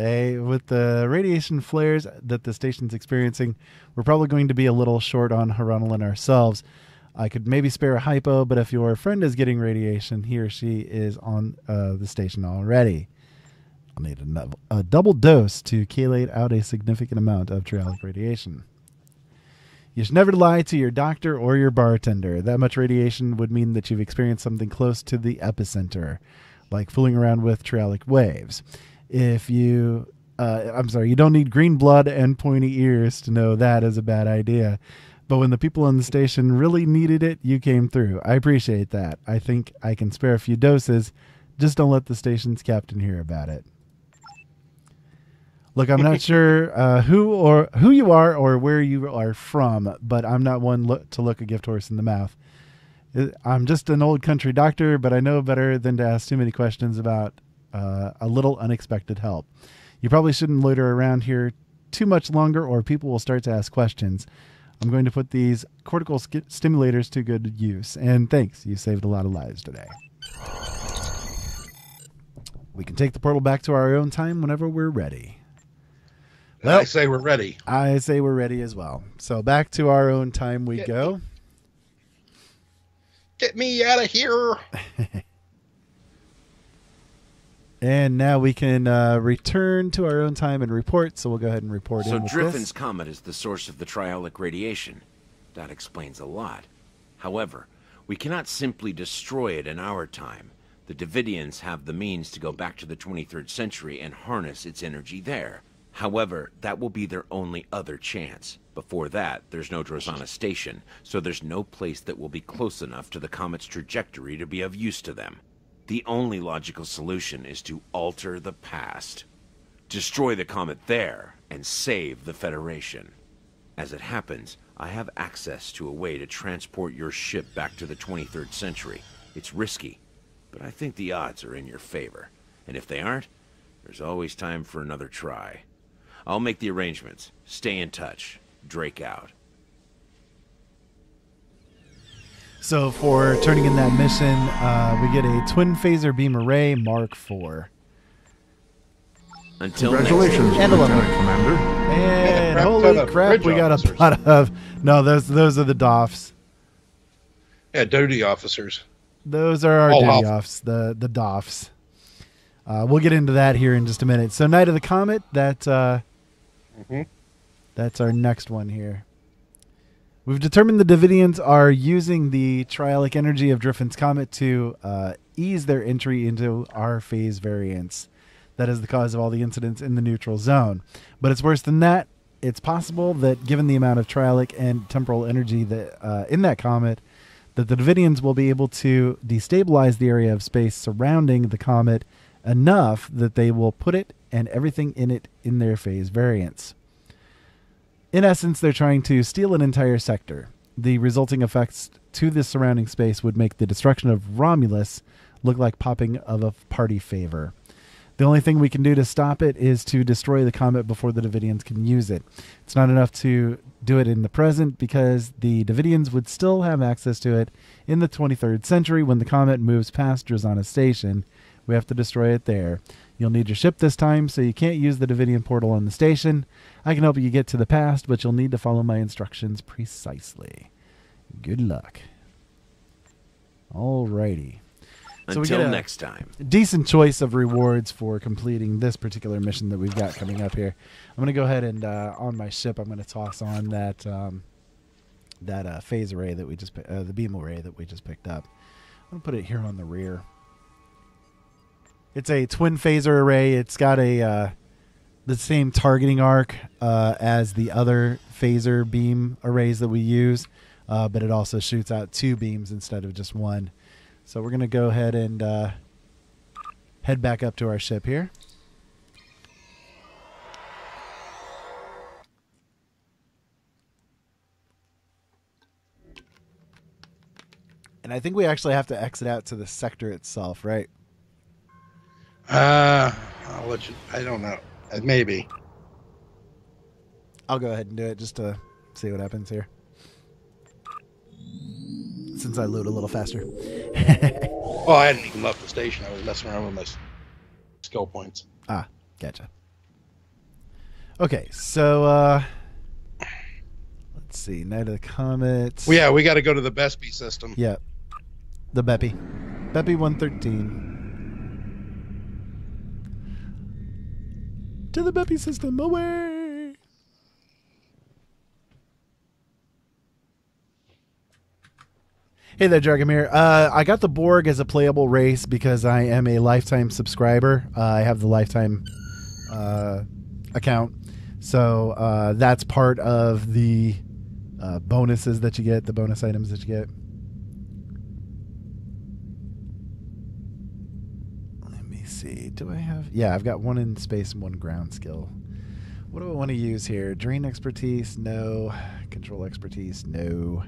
with the radiation flares that the station's experiencing, we're probably going to be a little short on Haranolin ourselves. I could maybe spare a hypo, but if your friend is getting radiation, he or she is on the station already. I'll need a double dose to chelate out a significant amount of trialic radiation. You should never lie to your doctor or your bartender. That much radiation would mean that you've experienced something close to the epicenter, like fooling around with trialic waves. If you, you don't need green blood and pointy ears to know that is a bad idea. But when the people on the station really needed it, you came through. I appreciate that. I think I can spare a few doses. Just don't let the station's captain hear about it. Look, I'm not sure who you are or where you are from, but I'm not one to look a gift horse in the mouth. I'm just an old country doctor, but I know better than to ask too many questions about a little unexpected help. You probably shouldn't loiter around here too much longer or people will start to ask questions. I'm going to put these cortical stimulators to good use. And thanks, you saved a lot of lives today. We can take the portal back to our own time whenever we're ready. Well, I say we're ready. I say we're ready as well. So back to our own time we go. Get me out of here. And now we can return to our own time and report. So we'll go ahead and report in with Driffin's this. comet is the source of the trialic radiation. That explains a lot. However, we cannot simply destroy it in our time. The Davidians have the means to go back to the 23rd century and harness its energy there. However, that will be their only other chance. Before that, there's no Drozana station, so there's no place that will be close enough to the comet's trajectory to be of use to them. The only logical solution is to alter the past. Destroy the comet there, and save the Federation. As it happens, I have access to a way to transport your ship back to the 23rd century. It's risky, but I think the odds are in your favor. And if they aren't, there's always time for another try. I'll make the arrangements. Stay in touch. Drake out. So for turning in that mission, we get a twin phaser beam array Mark IV. Until Congratulations, And a level. Lieutenant Commander. And crap ton holy of crap, bridge we got officers. a lot of... No, those are the DOFs. Yeah, Doty officers. Those are our Oh, duty wow. offs, the DOFs. We'll get into that here in just a minute. So Night of the Comet, that's our next one here. We've determined the Davidians are using the trialic energy of Driffin's comet to ease their entry into our phase variance. That is the cause of all the incidents in the neutral zone. But it's worse than that. It's possible that given the amount of trialic and temporal energy that in that comet, that the Davidians will be able to destabilize the area of space surrounding the comet enough that they will put it and everything in it in their phase variance. In essence, they're trying to steal an entire sector. The resulting effects to the surrounding space would make the destruction of Romulus look like popping of a party favor. The only thing we can do to stop it is to destroy the comet before the Davidians can use it. It's not enough to do it in the present because the Davidians would still have access to it in the 23rd century when the comet moves past Drozana Station, We have to destroy it there. You'll need your ship this time, so you can't use the Davidian portal on the station. I can help you get to the past, but you'll need to follow my instructions precisely. Good luck. Alrighty. So Until next time. Decent choice of rewards for completing this particular mission that we've got coming up here. I'm going to go ahead and on my ship, I'm going to toss on that phase array that we just the beam array that we just picked up. I'm going to put it here on the rear. It's a twin phaser array. It's got the same targeting arc as the other phaser beam arrays that we use, but it also shoots out 2 beams instead of just 1. So we're going to go ahead and head back up to our ship here. And I think we actually have to exit out to the sector itself, right? I'll let you. I don't know. Maybe. I'll go ahead and do it just to see what happens here. Since I load a little faster. Well, I hadn't even left the station. I was messing around with my skill points. Ah, gotcha. Okay, so let's see. Night of the Comet. Well, yeah, we got to go to the Bespy system. Yeah. The Beppy. Beppy 113. To the Beppy system, away! Hey there, Jargamir. I got the Borg as a playable race because I am a lifetime subscriber. I have the lifetime account. So that's part of the bonuses that you get, the bonus items that you get. Let me see. Do I have... Yeah, I've got 1 in space and 1 ground skill. What do I want to use here? Drain expertise? No. Control expertise? No.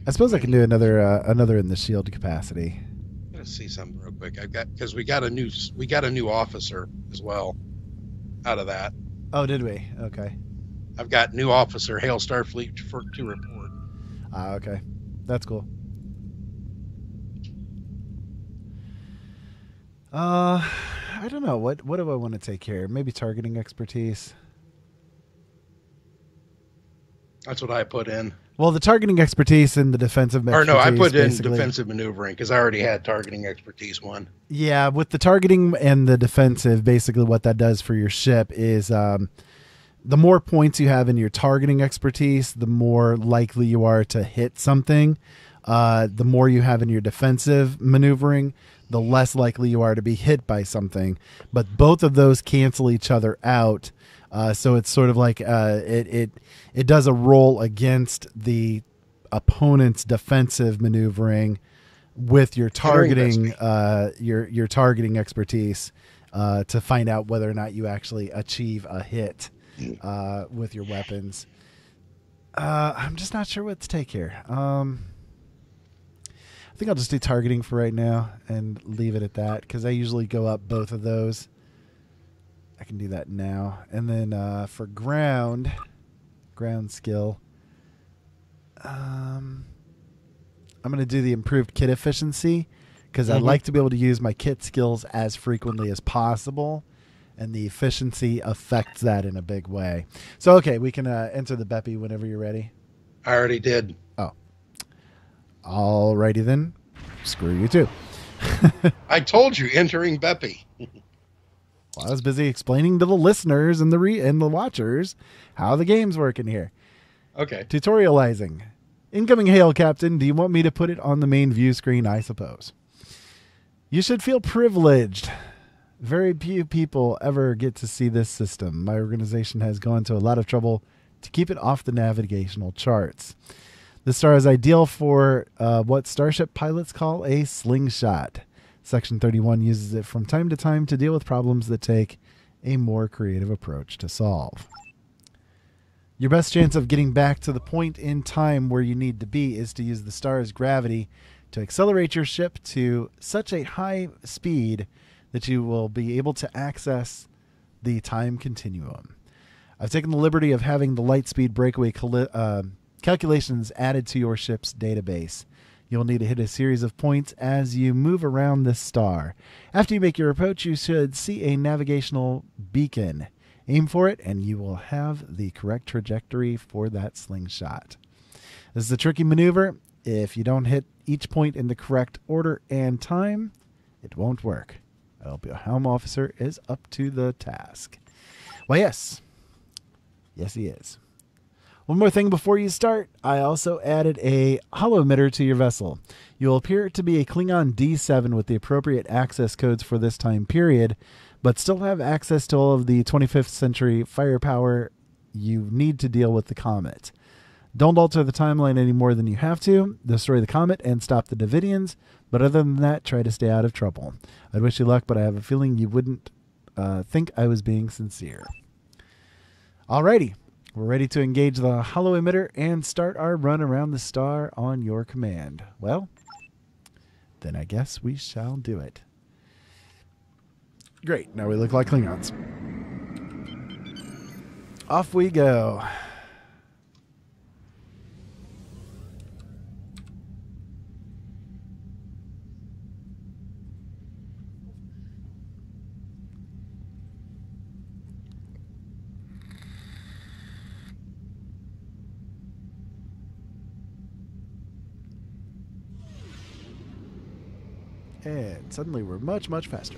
I suppose I can do another in the shield capacity. I'm gonna see something real quick. Because we got a new officer as well out of that. Oh, did we? Okay. I've got new officer, Hail Starfleet to report. Ah, okay. That's cool. I don't know. What do I want to take here? Maybe targeting expertise. That's what I put in. Well, the targeting expertise and the defensive expertise. Or no, I put in basically defensive maneuvering because I already had targeting expertise 1. Yeah, with the targeting and the defensive, basically what that does for your ship is the more points you have in your targeting expertise, the more likely you are to hit something. The more you have in your defensive maneuvering, the less likely you are to be hit by something. But both of those cancel each other out. So it's sort of like it does a roll against the opponent's defensive maneuvering with your targeting your targeting expertise to find out whether or not you actually achieve a hit with your weapons. I'm just not sure what to take here. I think I'll just do targeting for right now and leave it at that because I usually go up both of those. I can do that now. And then for ground skill, I'm going to do the improved kit efficiency because I like to be able to use my kit skills as frequently as possible, and the efficiency affects that in a big way. So, okay, we can enter the Beppy whenever you're ready. I already did. Oh. Alrighty then. Screw you too. I told you, entering Beppy. Well, I was busy explaining to the listeners and the watchers how the game's working here. Okay. Tutorializing. Incoming hail, Captain. Do you want me to put it on the main view screen? I suppose. You should feel privileged. Very few people ever get to see this system. My organization has gone to a lot of trouble to keep it off the navigational charts. The star is ideal for what starship pilots call a slingshot. Section 31 uses it from time to time to deal with problems that take a more creative approach to solve. Your best chance of getting back to the point in time where you need to be is to use the star's gravity to accelerate your ship to such a high speed that you will be able to access the time continuum. I've taken the liberty of having the light speed breakaway calculations added to your ship's database. You'll need to hit a series of points as you move around this star. After you make your approach, you should see a navigational beacon. Aim for it, and you will have the correct trajectory for that slingshot. This is a tricky maneuver. If you don't hit each point in the correct order and time, it won't work. I hope your helm officer is up to the task. Well, yes. Yes, he is. One more thing before you start. I also added a holo emitter to your vessel. You'll appear to be a Klingon D7 with the appropriate access codes for this time period, but still have access to all of the 25th century firepower you need to deal with the comet. Don't alter the timeline any more than you have to. Destroy the comet and stop the Davidians, but other than that, try to stay out of trouble. I'd wish you luck, but I have a feeling you wouldn't think I was being sincere. Alrighty, we're ready to engage the holo emitter and start our run around the star on your command. Well, then I guess we shall do it. Great, now we look like Klingons. Off we go. And suddenly we're much, much faster.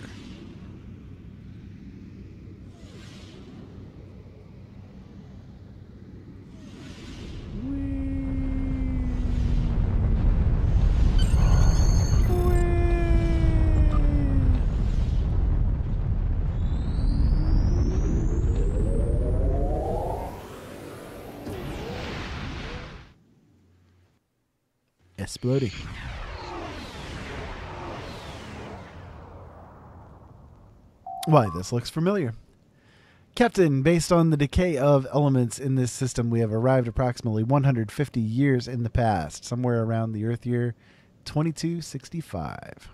Exploding. Why, this looks familiar. Captain, based on the decay of elements in this system, we have arrived approximately 150 years in the past, somewhere around the Earth year 2265.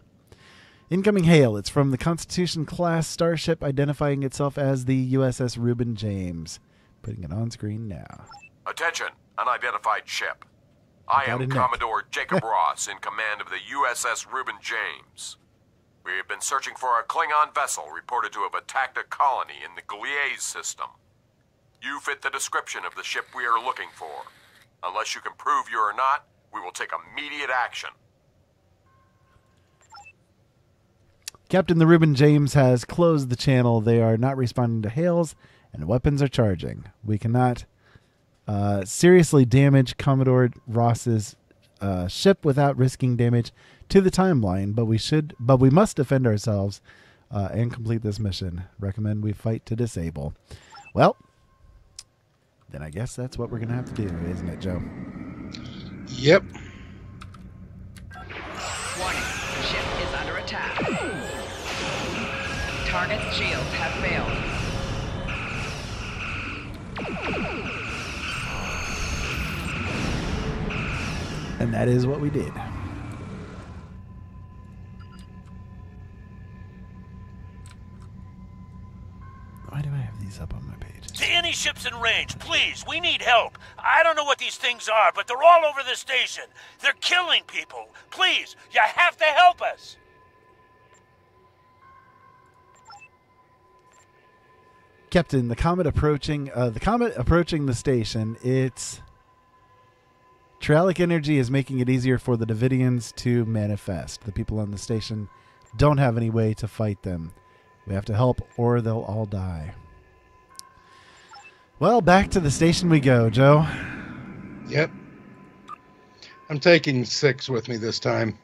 Incoming hail. It's from the Constitution-class starship identifying itself as the USS Reuben James. Putting it on screen now. Attention, unidentified ship. I am Commodore Jacob Ross in command of the USS Reuben James. We have been searching for a Klingon vessel reported to have attacked a colony in the Gliese system. You fit the description of the ship we are looking for. Unless you can prove you are not, we will take immediate action. Captain, the Reuben James has closed the channel. They are not responding to hails, and weapons are charging. We cannot seriously damage Commodore Ross's ship without risking damage to the timeline, but we must defend ourselves and complete this mission. Recommend we fight to disable. Well, then I guess that's what we're going to have to do, isn't it, Joe? Yep. Warning, ship is under attack. Target's shields have failed. And that is what we did. Why do I have these up on my page? To any ships in range, please, we need help. I don't know what these things are, but they're all over the station. They're killing people. Please, you have to help us. Captain, the comet approaching the station. Its trialic energy is making it easier for the Davidians to manifest. The people on the station don't have any way to fight them. We have to help, or they'll all die. Well, back to the station we go, Joe. Yep. I'm taking 6 with me this time.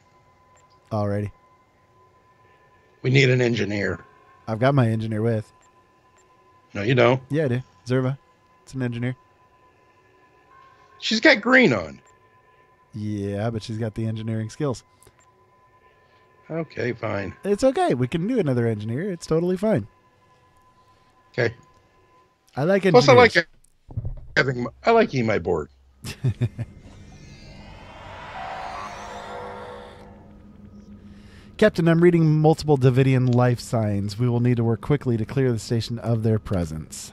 Alrighty. We need an engineer. I've got my engineer with. No, you don't. Yeah, I do. Zerva. It's an engineer. She's got green on. Yeah, but she's got the engineering skills. Okay, fine. It's okay. We can do another engineer. It's totally fine. Okay. I like engineers. Plus, I like eating my board. Captain, I'm reading multiple Davidian life signs. We will need to work quickly to clear the station of their presence.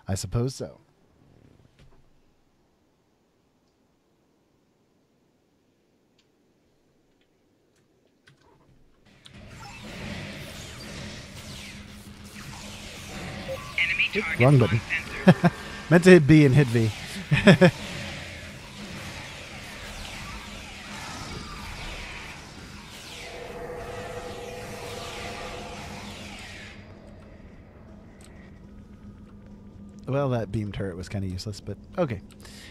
I suppose so. targets Wrong on button. sensors. Meant to hit B and hit V. Well, that beam turret was kind of useless, but okay.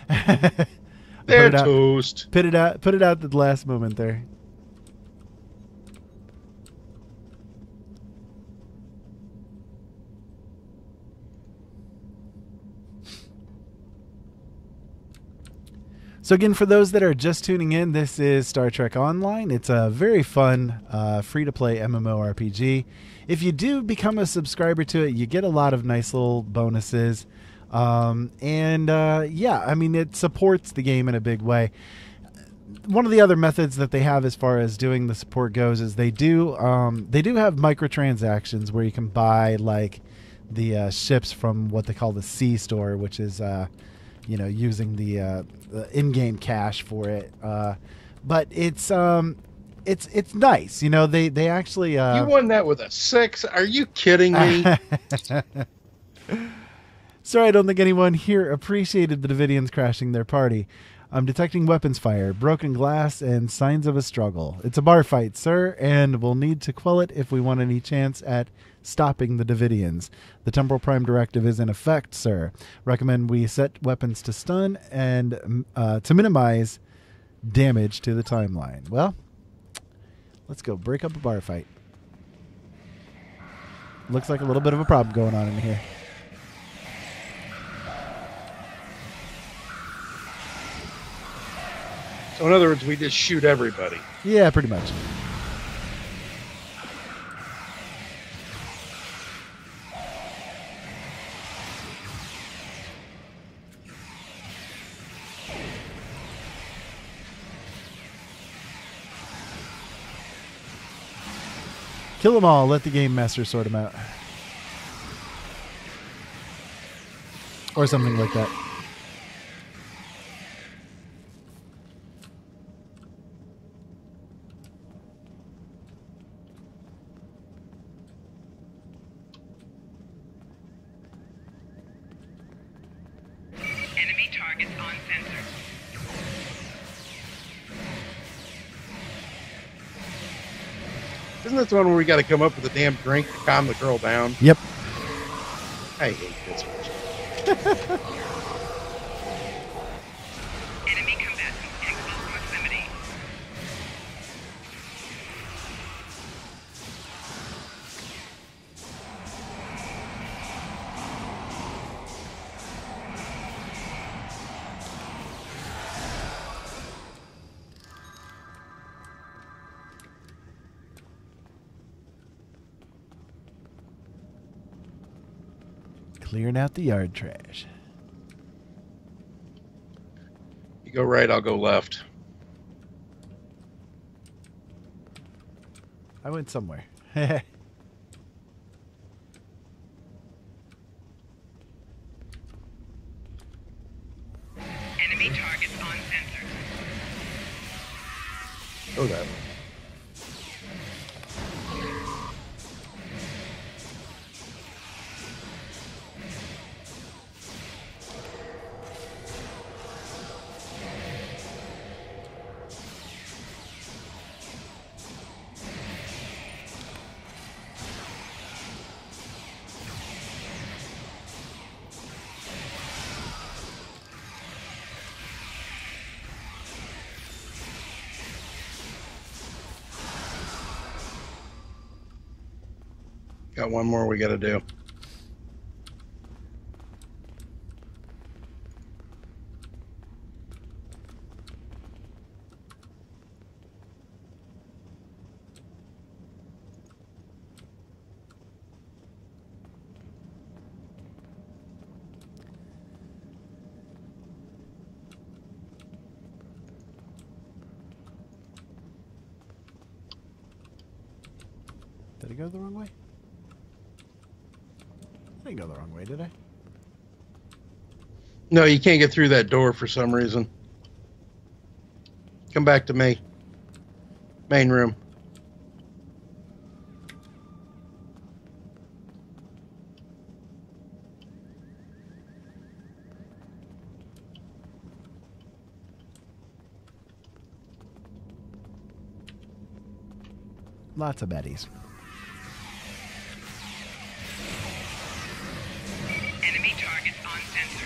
They're Put it out. toast. Put it out. Put it out at the last moment there. So again, for those that are just tuning in, this is Star Trek Online. It's a very fun, free-to-play MMORPG. If you do become a subscriber to it, you get a lot of nice little bonuses. Yeah, I mean, it supports the game in a big way. One of the other methods that they have as far as doing the support goes is they do have microtransactions where you can buy like the ships from what they call the C store, which is using the in-game cash for it. But it's nice. They actually You won that with a 6? Are you kidding me? Sorry, I don't think anyone here appreciated the Davidians crashing their party. I'm detecting weapons fire, broken glass, and signs of a struggle. It's a bar fight, sir, and we'll need to quell it if we want any chance at stopping the Davidians. The Temporal Prime Directive is in effect, sir. Recommend we set weapons to stun and to minimize damage to the timeline. Well, let's go break up a bar fight. Looks like a little bit of a problem going on in here. So in other words, we just shoot everybody. Yeah, pretty much. Kill them all. Let the game master sort them out. Or something like that. Enemy targets on sensor. Isn't this the one where we got to come up with a damn drink to calm the girl down? Yep. I hate this one. Enemy combatants in close proximity. Clearing out the yard trash. You go right, I'll go left. I went somewhere. Enemy targets on sensor. Go that way. Got one more we got to do. Did I go the wrong way? I didn't go the wrong way, did I? No, you can't get through that door for some reason. Come back to me. Main room. Lots of baddies. Enemy targets on sensor.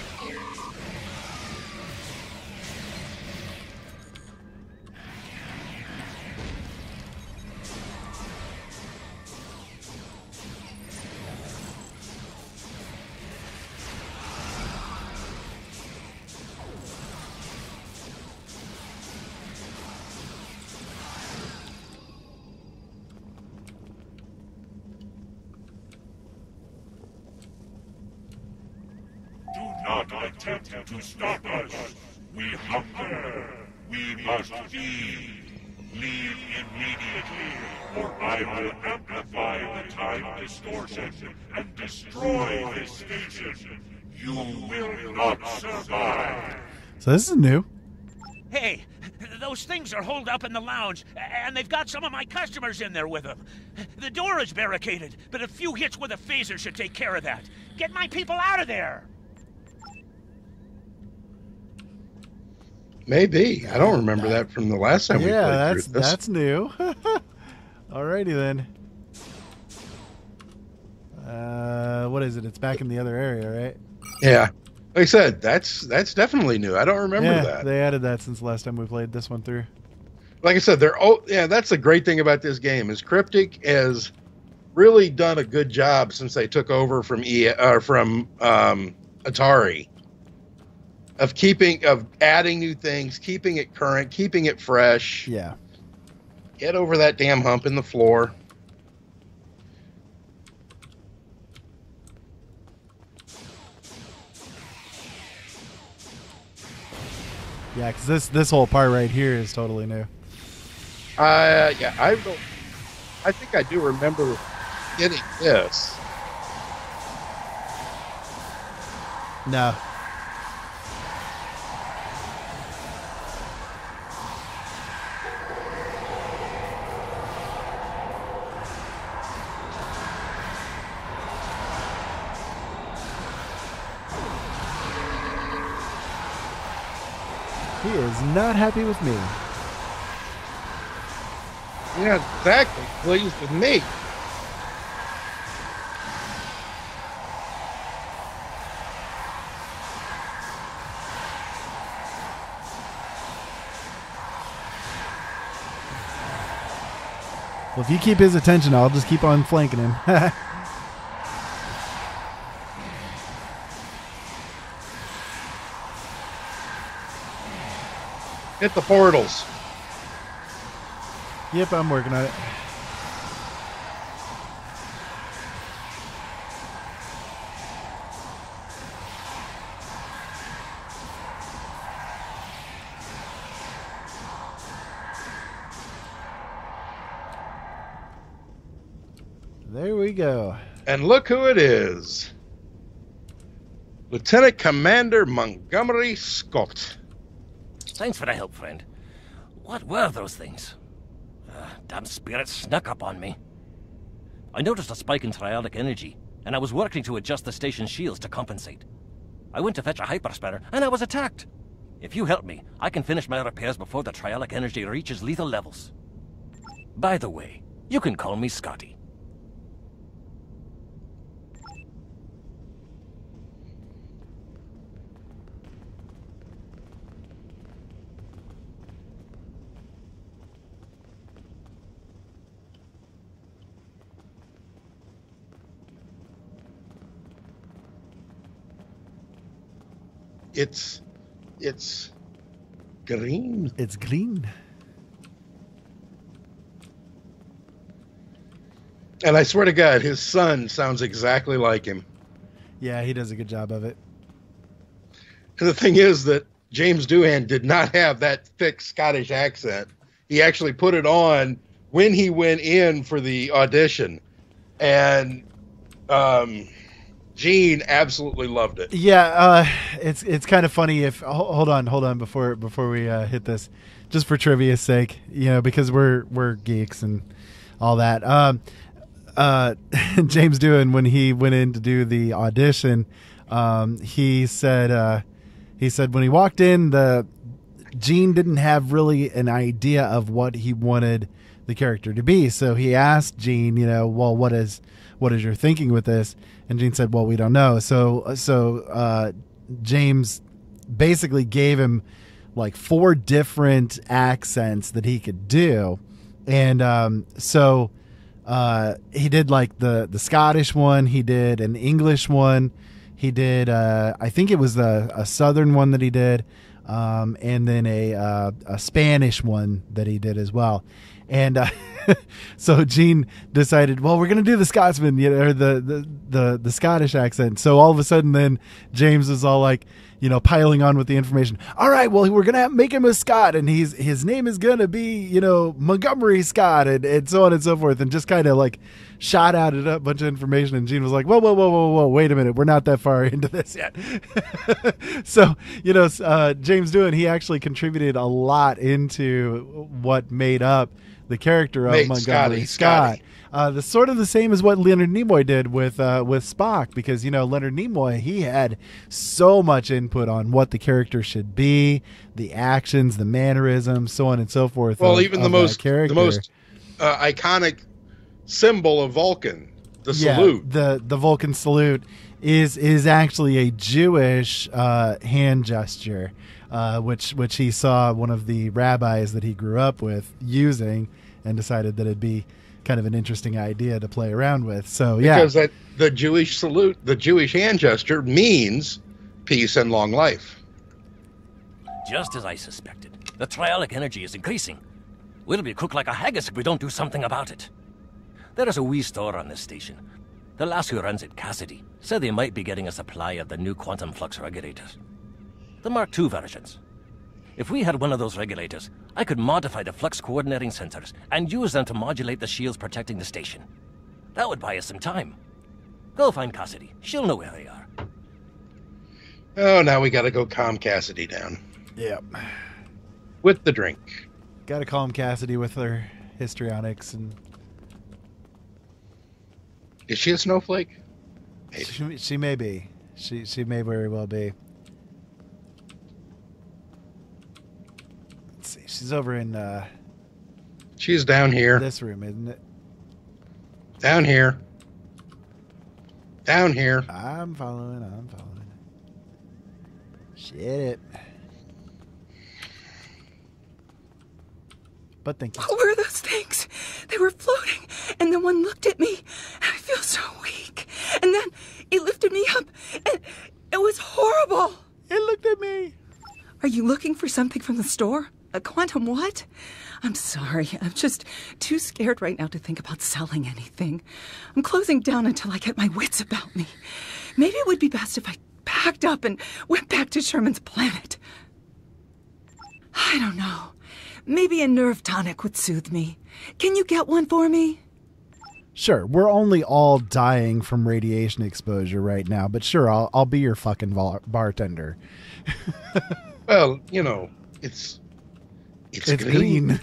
Do not attempt to stop us. We hunger. We must feed. Leave immediately, or I will amplify the time distortion and destroy this station. You will not survive. So this is new. Hey, those things are holed up in the lounge, and they've got some of my customers in there with them. The door is barricaded, but a few hits with a phaser should take care of that. Get my people out of there! Maybe. I don't remember that from the last time we played Yeah, through this. that's new. Alrighty then. What is it? It's back in the other area, right? Yeah. Like I said, that's definitely new. I don't remember Yeah, that. they added that since the last time we played this one through. Like I said, that's the great thing about this game is Cryptic has really done a good job since they took over from Atari of adding new things, keeping it current, keeping it fresh. Yeah. Get over that damn hump in the floor. Yeah, because this whole part right here is totally new. Yeah, I think I do remember getting this. No. He is not happy with me. Yeah, exactly. Pleased with me. Well, if you keep his attention, I'll just keep on flanking him. Hit the portals. Yep, I'm working on it. There we go. And look who it is. Lieutenant Commander Montgomery Scott. Thanks for the help, friend. What were those things? Damn spirits snuck up on me. I noticed a spike in trialic energy, and I was working to adjust the station's shields to compensate. I went to fetch a hyperspanner, and I was attacked. If you help me, I can finish my repairs before the trialic energy reaches lethal levels. By the way, you can call me Scotty. It's green. It's green. And I swear to God, his son sounds exactly like him. Yeah, he does a good job of it. And the thing is that James Doohan did not have that thick Scottish accent. He actually put it on when he went in for the audition. And Gene absolutely loved it. Yeah, it's kind of funny if hold on before we hit this, just for trivia's sake, because we're geeks and all that. James Doohan, when he went in to do the audition, he said when he walked in, Gene didn't have really an idea of what he wanted the character to be. So he asked Gene, you know, well, what is your thinking with this? And Gene said, well, we don't know. So James basically gave him like 4 different accents that he could do. And so he did like the Scottish one, he did an English one, he did I think it was a Southern one that he did, and then a Spanish one that he did as well. And so Gene decided, well, we're going to do the Scotsman, you know, or the Scottish accent. So all of a sudden then James is all like, you know, piling on with the information. All right, well, we're going to make him a Scot, and his name is going to be, you know, Montgomery Scott, and so on and so forth, and just kind of like shot out a bunch of information. And Gene was like, whoa, wait a minute, we're not that far into this yet. So, you know, James Doohan, he actually contributed a lot into what made up the character of Montgomery Scott. The sort of the same as what Leonard Nimoy did with Spock, because, you know, Leonard Nimoy, he had so much input on what the character should be, the actions, the mannerisms, so on and so forth. Well, even the most iconic symbol of Vulcan, the salute. The Vulcan salute is actually a Jewish hand gesture, which he saw one of the rabbis that he grew up with using, and decided that it'd be kind of an interesting idea to play around with. So yeah, because the Jewish salute, the Jewish hand gesture, means peace and long life. Just as I suspected, the trialic energy is increasing. We'll be cooked like a haggis if we don't do something about it. There is a wee store on this station. The lass who runs it, Cassidy, said they might be getting a supply of the new quantum flux regulators, the Mark II versions. If we had one of those regulators, I could modify the flux coordinating sensors and use them to modulate the shields protecting the station. That would buy us some time. Go find Cassidy. She'll know where they are. Oh, now we got to go calm Cassidy down. Yep. With the drink. Got to calm Cassidy with her histrionics. And is she a snowflake? She may be. She may very well be. She's over in she's down here. This room, isn't it? Down here. Down here. I'm following. Shit it. But thank you. What were those things? They were floating, and then one looked at me, and I feel so weak. And then it lifted me up, and it was horrible. It looked at me. Are you looking for something from the store? A quantum what? I'm sorry. I'm just too scared right now to think about selling anything. I'm closing down until I get my wits about me. Maybe it would be best if I packed up and went back to Sherman's planet. I don't know. Maybe a nerve tonic would soothe me. Can you get one for me? Sure. We're only all dying from radiation exposure right now, but sure, I'll be your fucking bartender. Well, you know, it's green.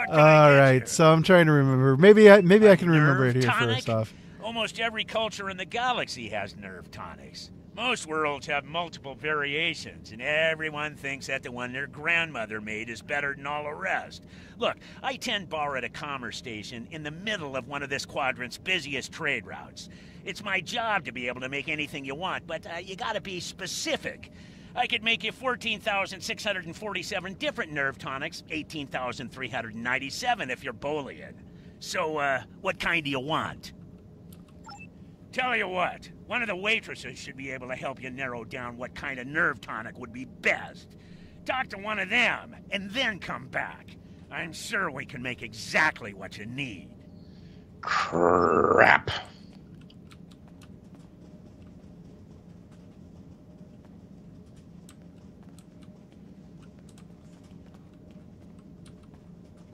All right, so I'm trying to remember. Maybe I can remember it here first off. Almost every culture in the galaxy has nerve tonics. Most worlds have multiple variations, and everyone thinks that the one their grandmother made is better than all the rest. Look, I 10 bar at a commerce station in the middle of one of this quadrant's busiest trade routes. It's my job to be able to make anything you want, but you gotta be specific. I could make you 14,647 different nerve tonics, 18,397 if you're Boolean. So, what kind do you want? Tell you what, one of the waitresses should be able to help you narrow down what kind of nerve tonic would be best. Talk to one of them, and then come back. I'm sure we can make exactly what you need. Crap.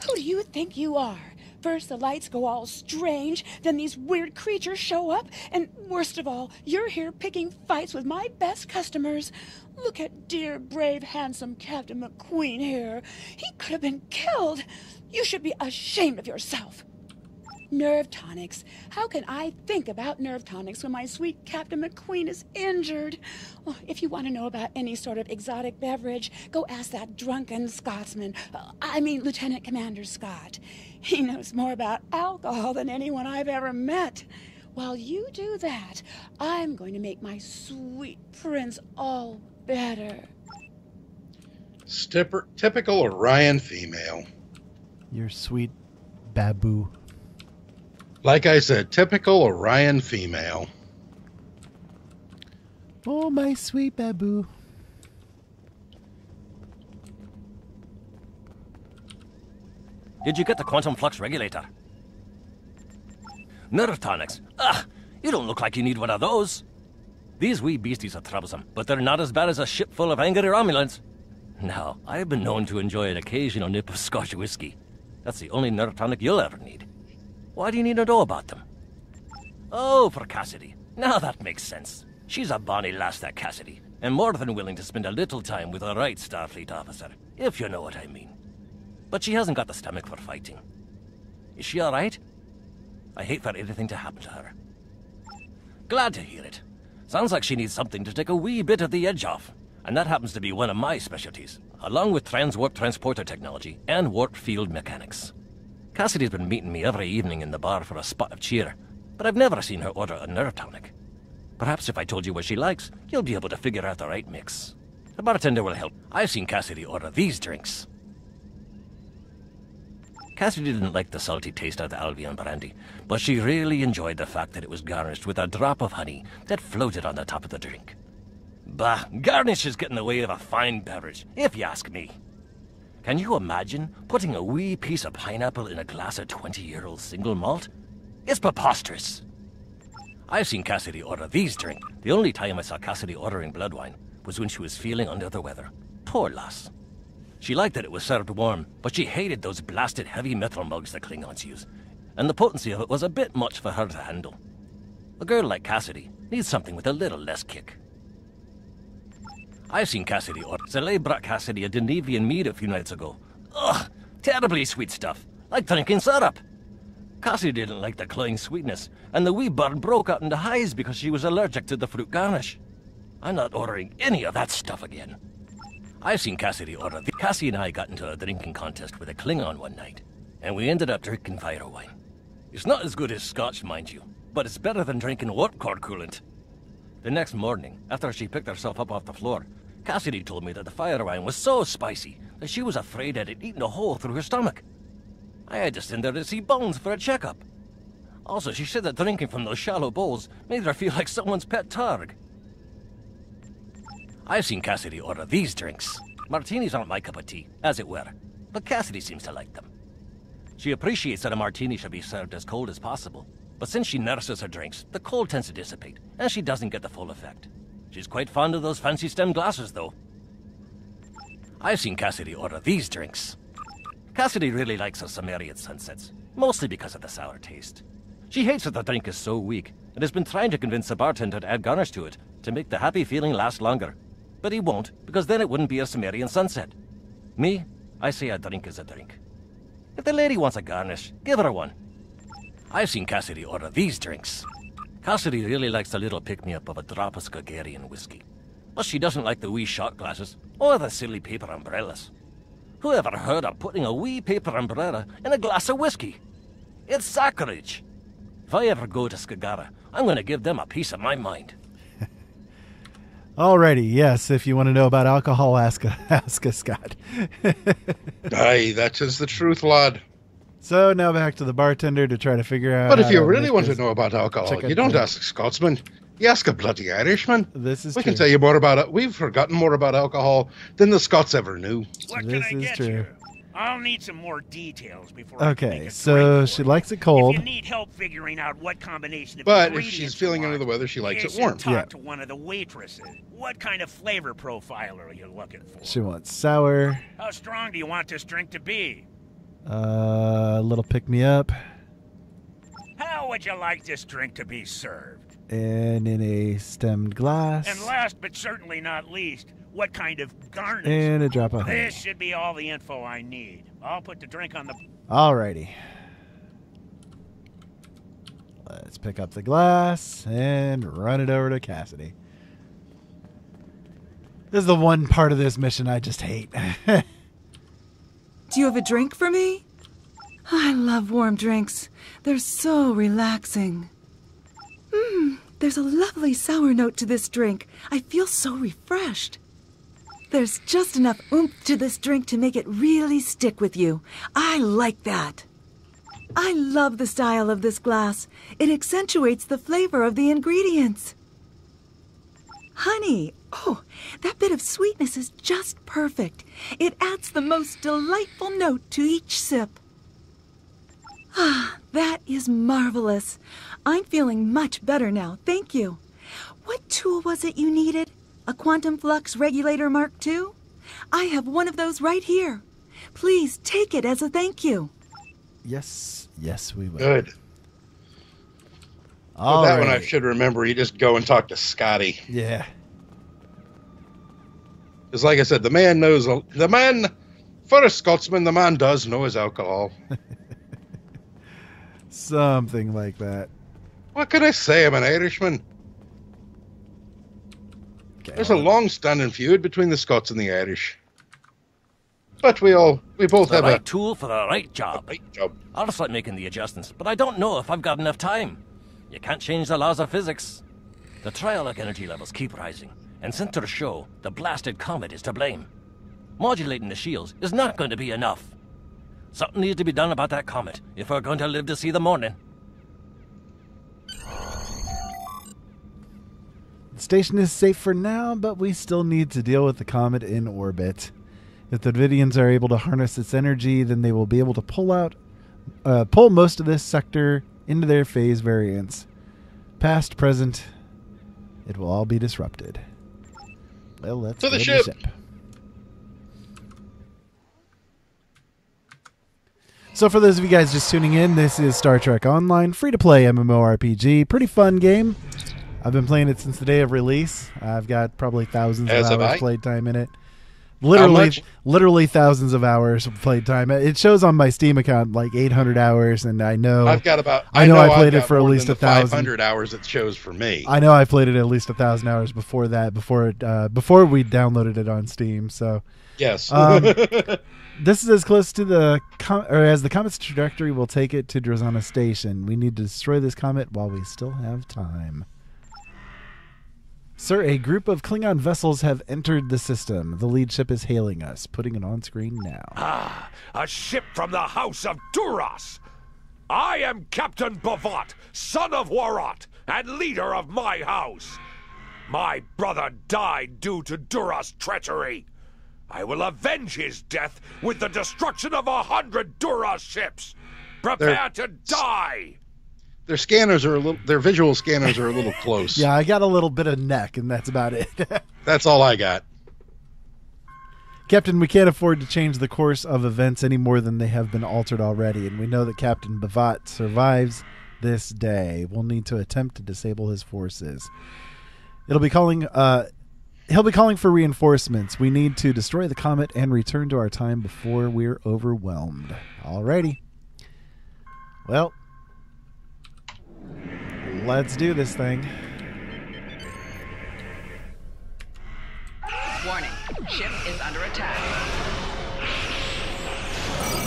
Who do you think you are? First the lights go all strange, then these weird creatures show up, and worst of all, you're here picking fights with my best customers. Look at dear, brave, handsome Captain McQueen here. He could have been killed. You should be ashamed of yourself. Nerve tonics. How can I think about nerve tonics when my sweet Captain McQueen is injured? Oh, if you want to know about any sort of exotic beverage, go ask that drunken Scotsman. I mean, Lieutenant Commander Scott. He knows more about alcohol than anyone I've ever met. While you do that, I'm going to make my sweet prince all better. Typical Orion female. Your sweet babu. Like I said, typical Orion female. Oh, my sweet babu. Did you get the quantum flux regulator? Nerve tonics. Ugh, you don't look like you need one of those. These wee beasties are troublesome, but they're not as bad as a ship full of angry Romulans. Now, I've been known to enjoy an occasional nip of Scotch whiskey. That's the only nerve tonic you'll ever need. Why do you need to know about them? Oh, for Cassidy. Now that makes sense. She's a bonny lass, that Cassidy, and more than willing to spend a little time with a right Starfleet officer, if you know what I mean. But she hasn't got the stomach for fighting. Is she all right? I hate for anything to happen to her. Glad to hear it. Sounds like she needs something to take a wee bit of the edge off. And that happens to be one of my specialties, along with transwarp transporter technology and warp field mechanics. Cassidy's been meeting me every evening in the bar for a spot of cheer, but I've never seen her order a nerve tonic. Perhaps if I told you what she likes, you'll be able to figure out the right mix. The bartender will help. I've seen Cassidy order these drinks. Cassidy didn't like the salty taste of the Albion brandy, but she really enjoyed the fact that it was garnished with a drop of honey that floated on the top of the drink. Bah, garnishes get in the way of a fine beverage, if you ask me. Can you imagine putting a wee piece of pineapple in a glass of 20-year-old single malt? It's preposterous. I've seen Cassidy order these drinks. The only time I saw Cassidy ordering blood wine was when she was feeling under the weather. Poor lass. She liked that it was served warm, but she hated those blasted heavy metal mugs the Klingons use, and the potency of it was a bit much for her to handle. A girl like Cassidy needs something with a little less kick. I've seen Cassidy order. Zalay brought Cassidy a Denevian mead a few nights ago. Ugh, terribly sweet stuff, like drinking syrup. Cassidy didn't like the cloying sweetness, and the wee bird broke out into highs because she was allergic to the fruit garnish. I'm not ordering any of that stuff again. I've seen Cassidy order. Cassie and I got into a drinking contest with a Klingon one night, and we ended up drinking fire wine. It's not as good as Scotch, mind you, but it's better than drinking warp core coolant. The next morning, after she picked herself up off the floor, Cassidy told me that the fire wine was so spicy that she was afraid it had eaten a hole through her stomach. I had to send her to see Bones for a checkup. Also, she said that drinking from those shallow bowls made her feel like someone's pet targ. I've seen Cassidy order these drinks. Martinis aren't my cup of tea, as it were, but Cassidy seems to like them. She appreciates that a martini should be served as cold as possible, but since she nurses her drinks, the cold tends to dissipate, and she doesn't get the full effect. She's quite fond of those fancy stem glasses, though. I've seen Cassidy order these drinks. Cassidy really likes her Sumerian sunsets, mostly because of the sour taste. She hates that the drink is so weak, and has been trying to convince the bartender to add garnish to it, to make the happy feeling last longer. But he won't, because then it wouldn't be a Sumerian sunset. Me, I say a drink is a drink. If the lady wants a garnish, give her one. I've seen Cassidy order these drinks. Cassidy really likes the little pick-me-up of a drop of Skagarian whiskey. But she doesn't like the wee shot glasses, or the silly paper umbrellas. Who ever heard of putting a wee paper umbrella in a glass of whiskey? It's sacrilege. If I ever go to Skagara, I'm going to give them a piece of my mind. Alrighty, yes, if you want to know about alcohol, ask a Scott. Aye, that is the truth, lad. So now back to the bartender to try to figure out. But if you really want to know about alcohol, you don't ask a Scotsman. You ask a bloody Irishman. This is we true. can tell you more about it. We've forgotten more about alcohol than the Scots ever knew. What This can I is get true. you? I'll need some more details before I Okay, make a so drink she for you. likes it cold. If you need help figuring out what combination of But if ingredients she's you feeling want, under the weather, she likes you it should warm. Talk Yeah. to one of the waitresses. What kind of flavor profile are you looking for? She wants sour, How strong do you want this drink to be? a little pick-me-up, How would you like this drink to be served? and in a stemmed glass, And last but certainly not least, what kind of garnish? and a drop of honey. This should be all the info I need. I'll put the drink on the... Alrighty. Let's pick up the glass and run it over to Cassidy. This is the one part of this mission I just hate. Do you have a drink for me? I love warm drinks. They're so relaxing. There's a lovely sour note to this drink. I feel so refreshed. There's just enough oomph to this drink to make it really stick with you. I like that. I love the style of this glass. It accentuates the flavor of the ingredients. Honey, oh, that bit of sweetness is just perfect. It adds the most delightful note to each sip. Ah, that is marvelous. I'm feeling much better now, thank you. What tool was it you needed? A quantum flux regulator Mark II? I have one of those right here. Please take it as a thank you. Yes, we will. Good. Well, that one I should remember. You just go and talk to Scotty. Yeah. Because like I said, the man knows... The man... For a Scotsman, the man does know his alcohol. Something like that. What can I say? I'm an Irishman. Okay, there's a long-standing feud between the Scots and the Irish. But we both have the right tool for the right job. Right job. I'll start making the adjustments, but I don't know if I've got enough time. You can't change the laws of physics. The trialic energy levels keep rising, and sensors show the blasted comet is to blame. Modulating the shields is not going to be enough. Something needs to be done about that comet if we're going to live to see the morning. The station is safe for now, but we still need to deal with the comet in orbit. If the Davidians are able to harness its energy, then they will be able to pull most of this sector into their phase variants. Past, present, it will all be disrupted. Well, let's go to the ship. So for those of you guys just tuning in, this is Star Trek Online, free-to-play MMORPG. Pretty fun game. I've been playing it since the day of release. I've got probably thousands of hours played time in it. Literally thousands of hours of played time. It shows on my Steam account like 800 hours, and I know I've got about. I know I played it for at least 1,000. 500 hours it shows for me. I know I played it at least 1,000 hours before that. Before we downloaded it on Steam. So yes, this is as close to as the comet's trajectory will take it to Drazana Station. We need to destroy this comet while we still have time. Sir, a group of Klingon vessels have entered the system. The lead ship is hailing us, putting it on screen now. Ah, a ship from the house of Duras. I am Captain Bavat, son of Warot, and leader of my house. My brother died due to Duras' treachery. I will avenge his death with the destruction of 100 Duras ships. Prepare to die. Their scanners are their visual scanners are a little close. Yeah, I got a little bit of neck, and that's about it. That's all I got. Captain, we can't afford to change the course of events any more than they have been altered already, and we know that Captain Bavat survives this day. We'll need to attempt to disable his forces. He'll be calling for reinforcements. We need to destroy the comet and return to our time before we're overwhelmed. Alrighty. Well, let's do this thing. Warning. Ship is under attack.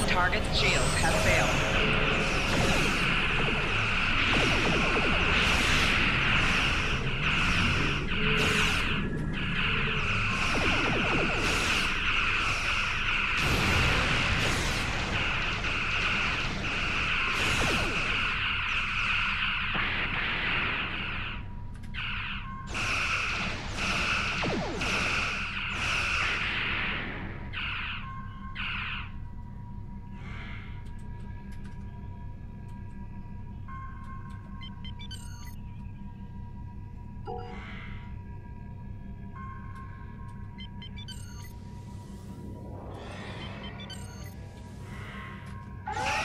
Target's shields have failed.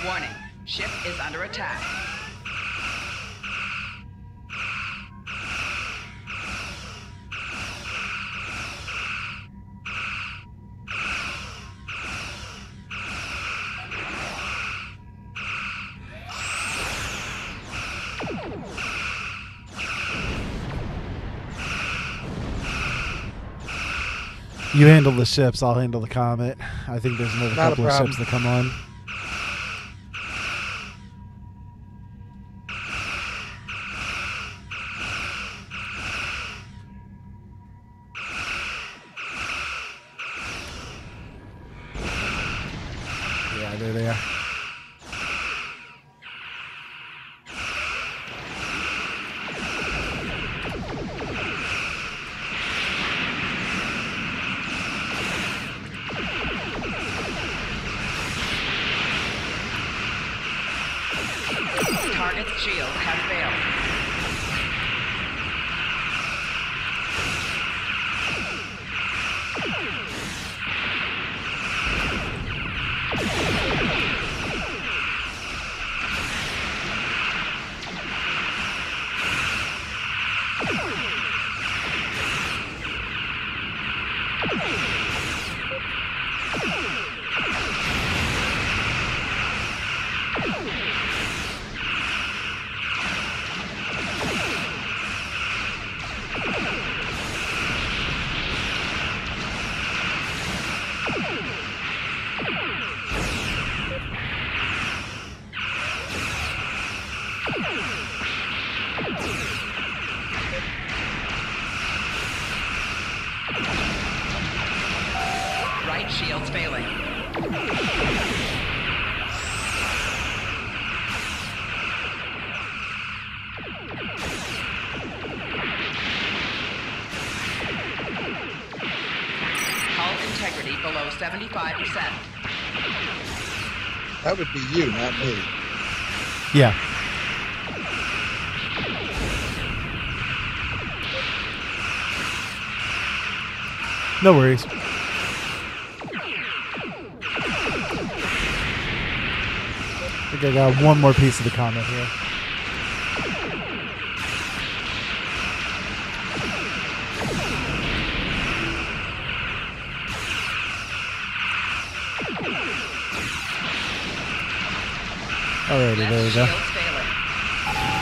Warning. Ship is under attack. You handle the ships, I'll handle the Comet. I think there's another Not a couple of problem. ships that come on. Yeah, there they are. Target's shield has failed. Right shield's failing. Hull integrity below 75%. That would be you, not me. Yeah. No worries. I think I got one more piece of the Comet here. Alrighty, there we go. Shield's failing.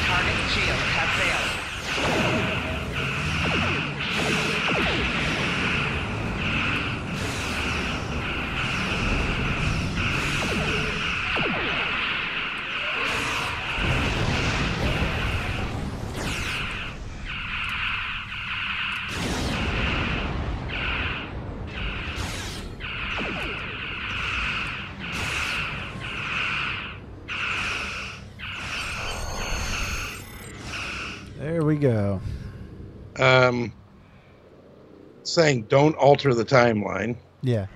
Target's shield has failed. There we go. Saying don't alter the timeline. Yeah.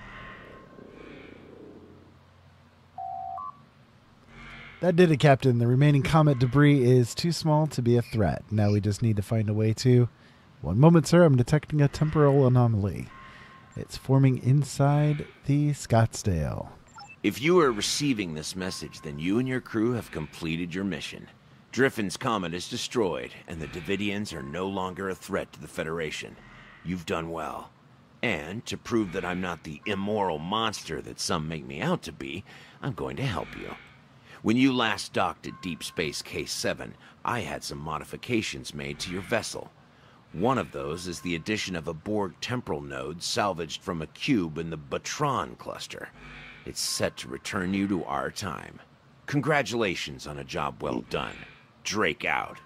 That did it, Captain. The remaining comet debris is too small to be a threat. Now we just need to find a way to... One moment, sir. I'm detecting a temporal anomaly. It's forming inside the Scottsdale. If you are receiving this message, then you and your crew have completed your mission. Driffin's comet is destroyed, and the Davidians are no longer a threat to the Federation. You've done well. And to prove that I'm not the immoral monster that some make me out to be, I'm going to help you. When you last docked at Deep Space Case 7, I had some modifications made to your vessel. One of those is the addition of a Borg temporal node salvaged from a cube in the Batron cluster. It's set to return you to our time. Congratulations on a job well done. Drake out.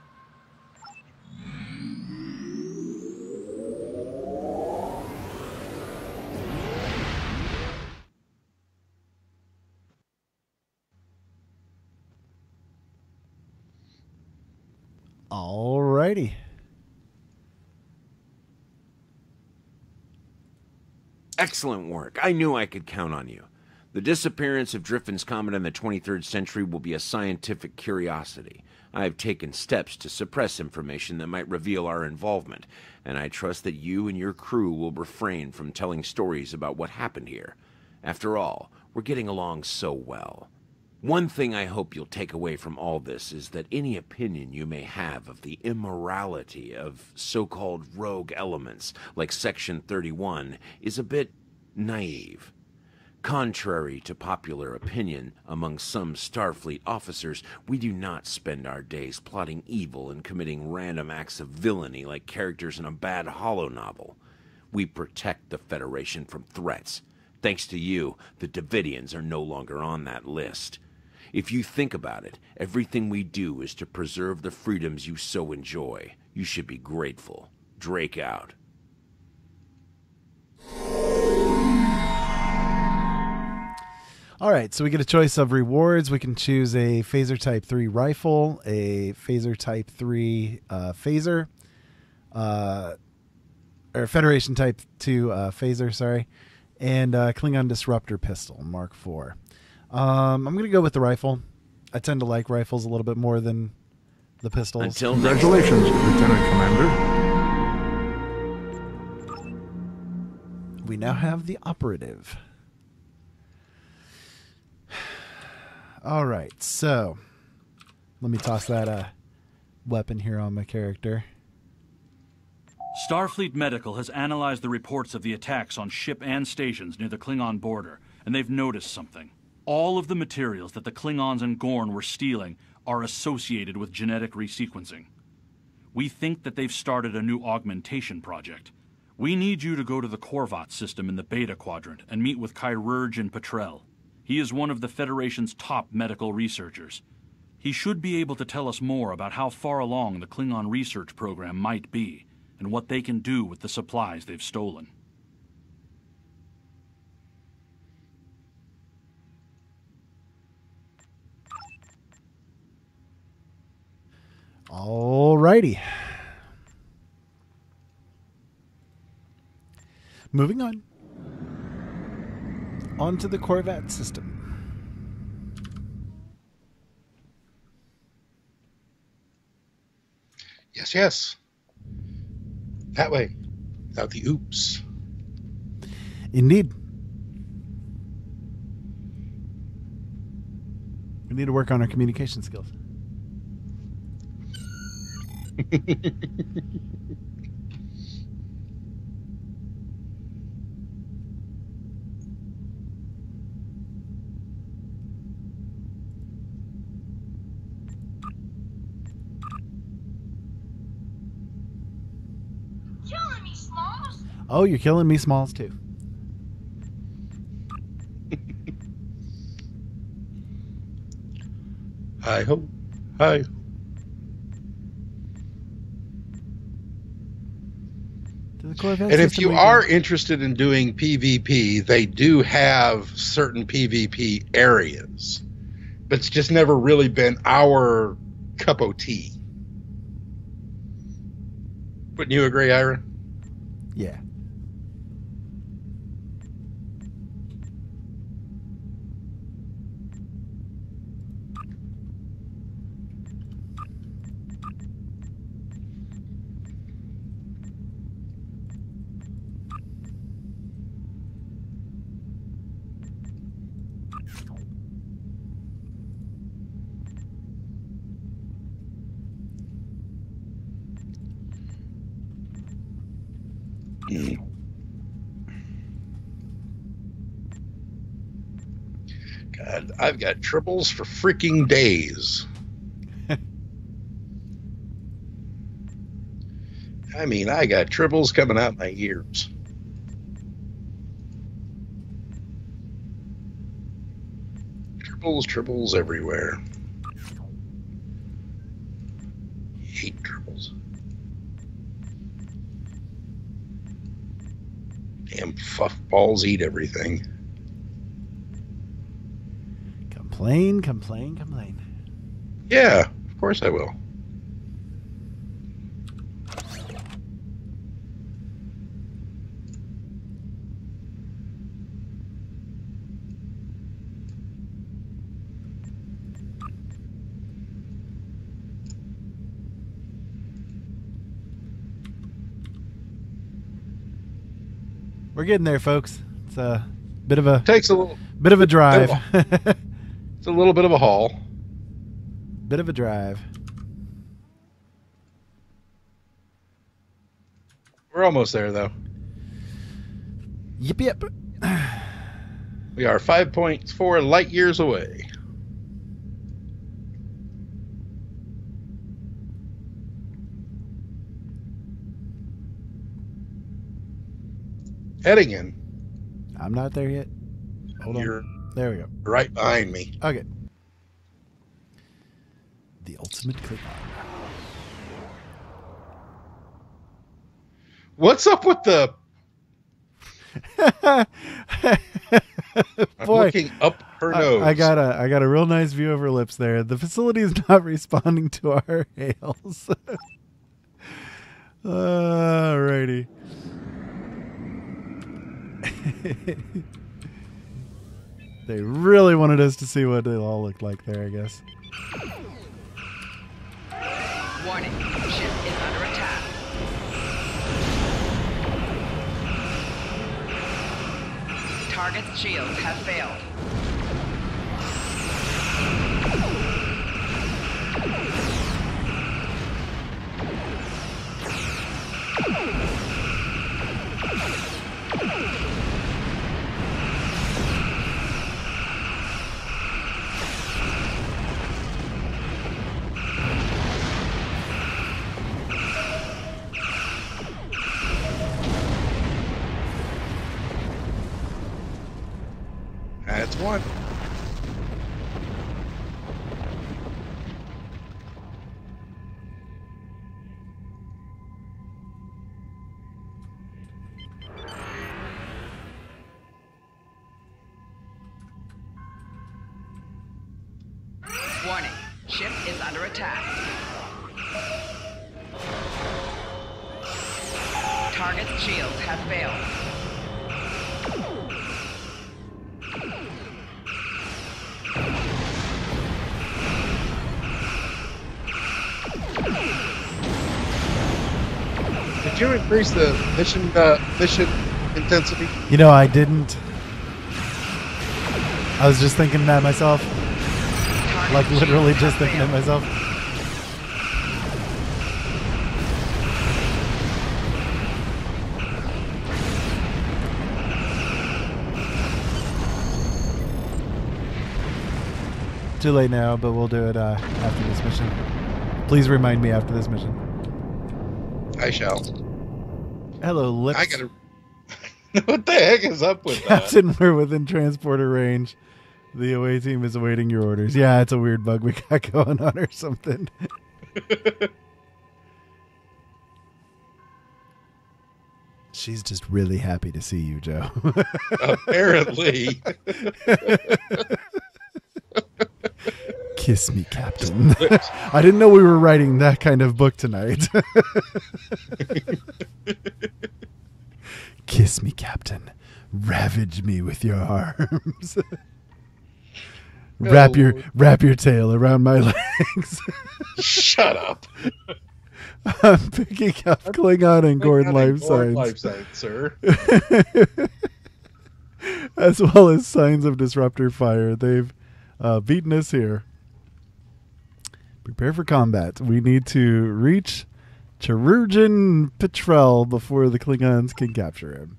Alrighty. Excellent work. I knew I could count on you. The disappearance of Driffin's comet in the 23rd century will be a scientific curiosity. I have taken steps to suppress information that might reveal our involvement, and I trust that you and your crew will refrain from telling stories about what happened here. After all, we're getting along so well. One thing I hope you'll take away from all this is that any opinion you may have of the immorality of so-called rogue elements like Section 31 is a bit naive. Contrary to popular opinion among some Starfleet officers, we do not spend our days plotting evil and committing random acts of villainy like characters in a bad holo novel. We protect the Federation from threats. Thanks to you, the Davidians are no longer on that list. If you think about it, everything we do is to preserve the freedoms you so enjoy. You should be grateful. Drake out. All right, so we get a choice of rewards. We can choose a Phaser Type 3 rifle, a Phaser Type 3 phaser, or Federation Type 2 phaser, sorry, and Klingon Disruptor pistol, Mark IV. I'm going to go with the rifle. I tend to like rifles a little bit more than the pistols. Until Congratulations, Lieutenant Commander. We now have the operative. All right, so let me toss that weapon here on my character. Starfleet Medical has analyzed the reports of the attacks on ship and stations near the Klingon border, and they've noticed something. All of the materials that the Klingons and Gorn were stealing are associated with genetic resequencing. We think that they've started a new augmentation project. We need you to go to the Korvat system in the Beta Quadrant and meet with Chirurgeon Petrel. He is one of the Federation's top medical researchers. He should be able to tell us more about how far along the Klingon research program might be and what they can do with the supplies they've stolen. All righty. Moving on. Onto the Korvat system. Yes, yes. That way. Without the oops. Indeed. We need to work on our communication skills. Oh, you're killing me, Smalls, too. Hi-ho. Hi. And if you are interested in doing PvP, they do have certain PvP areas. But it's just never really been our cup of tea. Wouldn't you agree, Ira? Yeah. God, I've got triples for freaking days. I mean, I got triples coming out my ears. Triples everywhere. Hate triples. Damn fuff balls eat everything. Complain. Yeah, of course I will. We're getting there, folks. It's a bit of a takes a little bit of a drive. It's a little bit of a haul. Bit of a drive. We're almost there, though. Yep. We are 5.4 light years away. heading in. I'm not there yet. Hold on. There we go. Right behind me. Okay. The ultimate Klingon. What's up with the... I'm looking up her nose. I got a real nice view of her lips there. The facility is not responding to our hails. Alrighty. They really wanted us to see what it all looked like there, I guess. Warning, ship is under attack. Target's shields have failed. That's one. Warning, ship is under attack. Target's shields have failed. Did you increase the mission intensity? You know, I didn't. I was just thinking that myself. Like literally just thinking it myself. Too late now, but we'll do it after this mission. Please remind me after this mission. I shall. Hello, Lips. I gotta... What the heck is up with Captain, we're within transporter range. The away team is awaiting your orders. Yeah, it's a weird bug we got going on or something. She's just really happy to see you, Joe. Apparently. Kiss me, Captain. I didn't know we were writing that kind of book tonight. Kiss me, Captain. Ravage me with your arms. Wrap your tail around my legs. Shut up. I'm picking up Klingon and Gorn life signs, sir. As well as signs of disruptor fire. They've beaten us here. Prepare for combat. We need to reach Chirurgeon Petrel before the Klingons can capture him.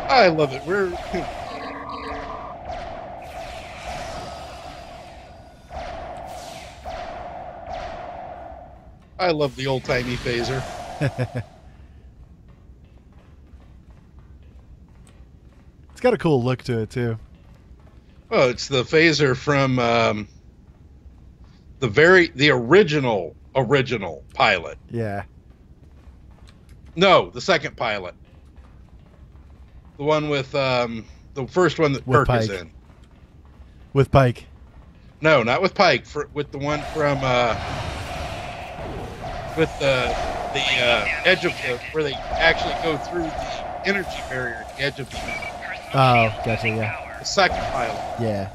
I love it. I love the old-timey phaser. It's got a cool look to it, too. Oh, it's the phaser from the original pilot. Yeah. No, the second pilot. The one with the first one that Kirk is in. With Pike. No, not with Pike. With the one from with the edge of where they actually go through the energy barrier at the edge of the. Oh, gotcha. Yeah. The second pilot. Yeah.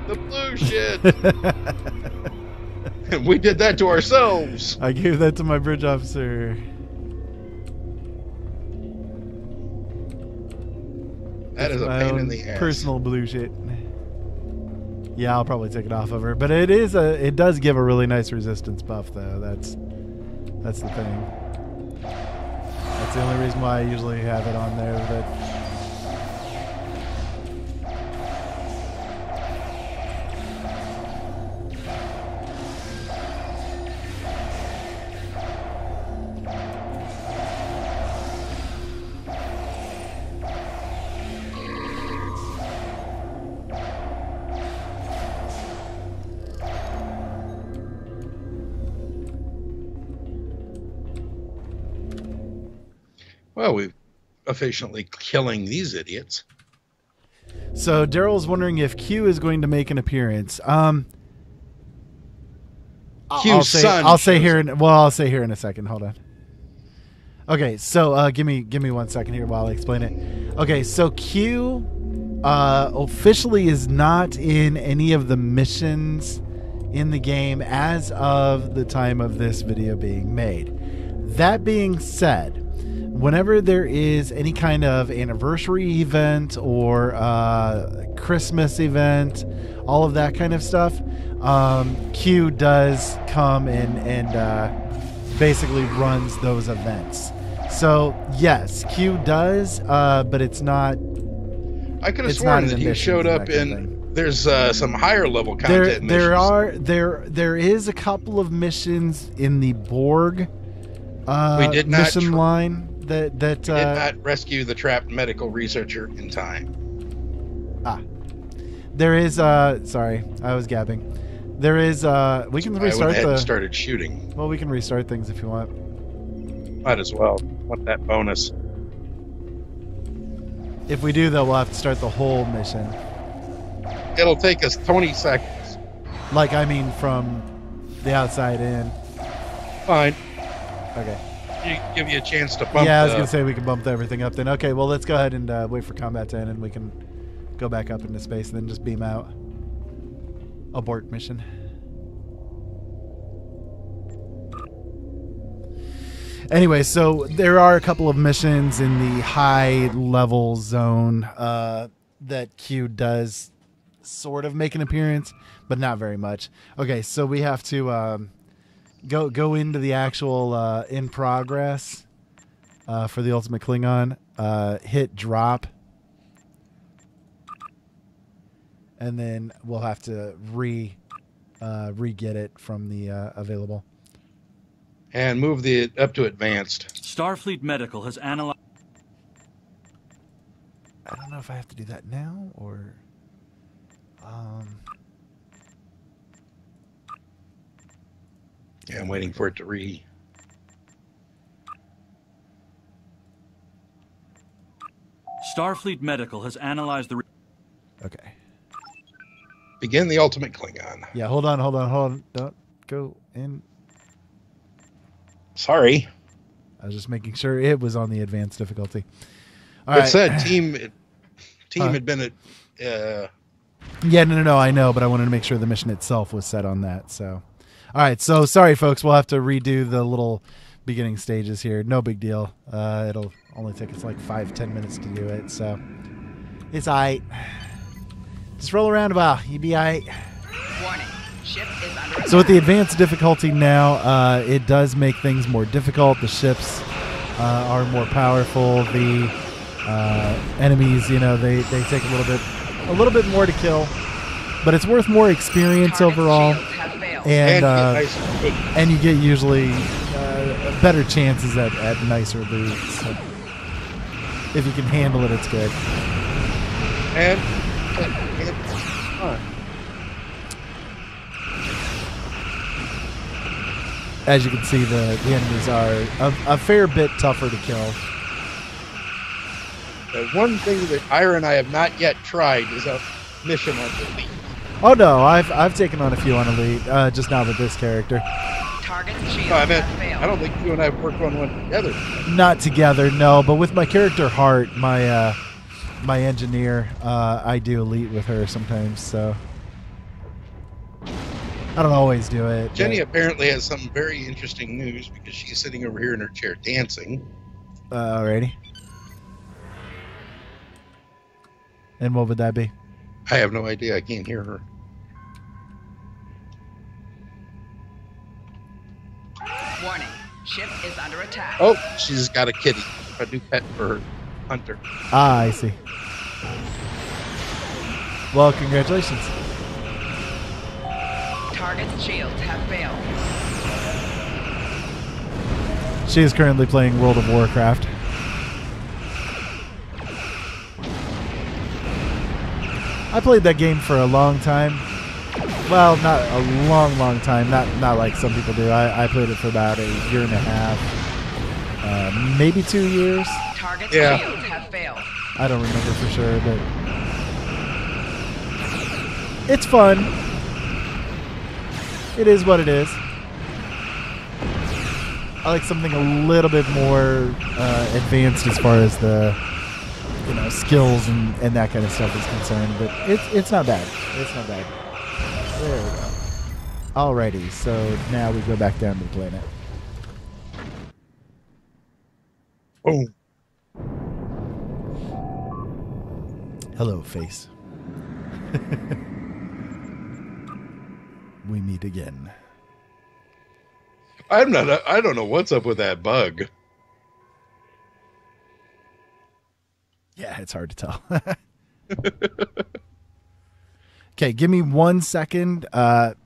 The blue shit. We did that to ourselves. I gave that to my bridge officer. That is a my pain in own the ass. personal blue shit. Yeah, I'll probably take it off of her, but it does give a really nice resistance buff though. That's the thing. That's the only reason why I usually have it on there. But well, we've efficiently killing these idiots. so Daryl's wondering if Q is going to make an appearance. I'll say here in a second. Hold on. Okay, so give me 1 second here while I explain it. Okay, so Q officially is not in any of the missions in the game as of the time of this video being made. That being said, whenever there is any kind of anniversary event or Christmas event, all of that kind of stuff, Q does come and basically runs those events. So yes, Q does, but it's not. I could have sworn that he showed up in. There's some higher level content. There is a couple of missions in the Borg we did not mission line that we did not rescue the trapped medical researcher in time. There is sorry, I was gabbing. There is we can restart and started shooting. Well, we can restart things if you want. Might as well. Want that bonus. If we do, though, we'll have to start the whole mission. It'll take us 20 seconds. Like, I mean, from the outside in. Fine. Okay. Give you a chance to bump. Yeah, I was going to say we can bump everything up then. Okay, well, let's go ahead and wait for combat to end, and we can go back up into space and then just beam out. Abort mission. Anyway, so there are a couple of missions in the high level zone that Q does sort of make an appearance, but not very much. Okay, so we have to go into the actual in progress for the Ultimate Klingon. Hit drop, and then we'll have to re-get it from the available. And move the up to advanced. Starfleet Medical has analyzed. I don't know if I have to do that now or. Yeah, I'm waiting for it to re. Starfleet Medical has analyzed the. Okay. Begin the Ultimate Klingon. Yeah, hold on. Don't go in. Sorry. I was just making sure it was on the advanced difficulty. All right. It said team had been at. Yeah, no, I know, but I wanted to make sure the mission itself was set on that. So, all right. So sorry, folks. We'll have to redo the little beginning stages here. No big deal. It'll only take us like 5-10 minutes to do it. So it's all right. Just roll around a while. You be all right. Warning. Ship is under attack. So with the advanced difficulty now, it does make things more difficult. The ships are more powerful. The enemies, they take a little bit more to kill, but it's worth more experience overall, and you get usually better chances at nicer loot. So if you can handle it, it's good. As you can see, the enemies are a fair bit tougher to kill. The one thing that Ira and I have not yet tried is a mission on Elite. Oh no, I've taken on a few on Elite, just not with this character. Target shield I don't think you and I have worked on one together. Not together, no. But with my character Hart, my engineer, I do Elite with her sometimes. So I don't always do it. Jenny apparently has some very interesting news because she's sitting over here in her chair dancing. Alrighty. And what would that be? I have no idea. I can't hear her. Warning. Ship is under attack. Oh, she's got a kitty. A new pet for her hunter. Ah, I see. Well, congratulations. Target's shields have failed. She is currently playing World of Warcraft. I played that game for a long time. Well, not a long time. Not like some people do. I played it for about a year and a half. Maybe 2 years. Target's shields have failed. I don't remember for sure, but it's fun. It is what it is. I like something a little bit more advanced as far as the skills and that kind of stuff is concerned, but it's not bad. It's not bad. There we go. Alrighty, so now we go back down to the planet. Oh. Hello, face. We meet again. I don't know what's up with that bug. Yeah, it's hard to tell. Okay, give me 1 second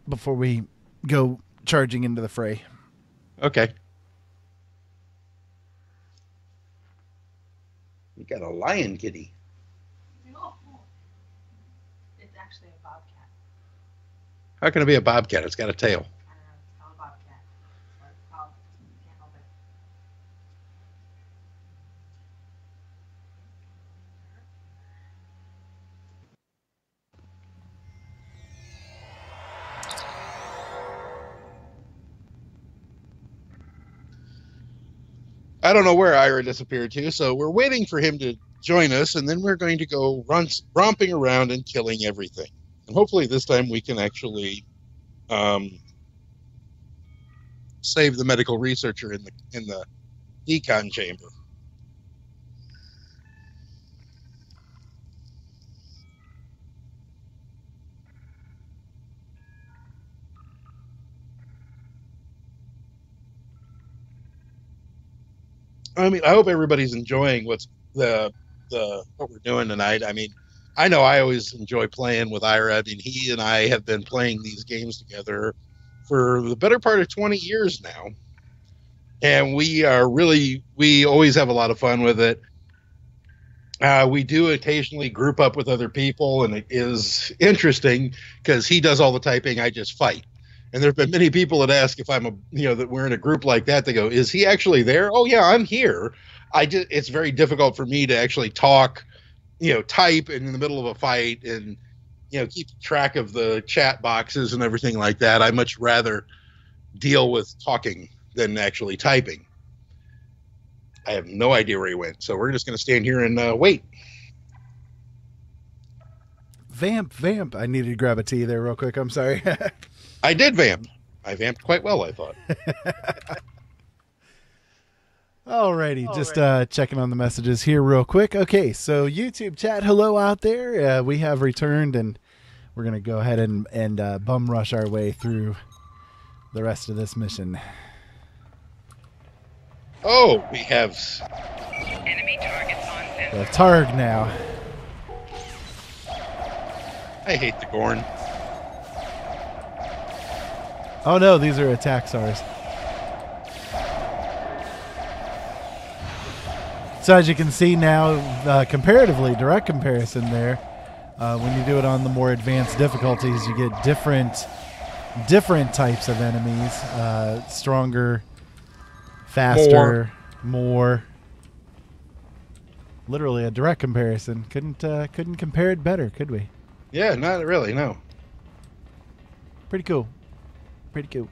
before we go charging into the fray. Okay. You got a lion kitty. No. It's actually a bobcat. How can it be a bobcat? It's got a tail. I don't know. It's called a bobcat. Or it's called, can't help it. I don't know where Ira disappeared to, so we're waiting for him to join us, and then we're going to go romping around and killing everything. And hopefully this time we can actually save the medical researcher in the decon chamber. I mean, I hope everybody's enjoying what we're doing tonight. I mean, I know I always enjoy playing with Ira. I mean, he and I have been playing these games together for the better part of 20 years now. And we always have a lot of fun with it. We do occasionally group up with other people, and it is interesting because he does all the typing, I just fight. And there have been many people that ask if I'm that we're in a group like that. They go, "Is he actually there?" Oh yeah, I'm here. It's very difficult for me to actually talk, type in the middle of a fight and, keep track of the chat boxes and everything like that. I much rather deal with talking than actually typing. I have no idea where he went, so we're just going to stand here and wait. Vamp. I needed to grab a tea there real quick. I'm sorry. I did vamp. I vamped quite well, I thought. Alrighty, just checking on the messages here real quick. Okay, so YouTube chat, hello out there. We have returned, and we're going to go ahead and bum rush our way through the rest of this mission. Oh, we have enemy targets on center. We have Targ now. I hate the Gorn. Oh no, these are attack SARs. So as you can see now, comparatively, direct comparison there, when you do it on the more advanced difficulties, you get different types of enemies, stronger, faster, more. Literally a direct comparison. Couldn't compare it better, could we? Yeah, not really, no. Pretty cool. Pretty cool.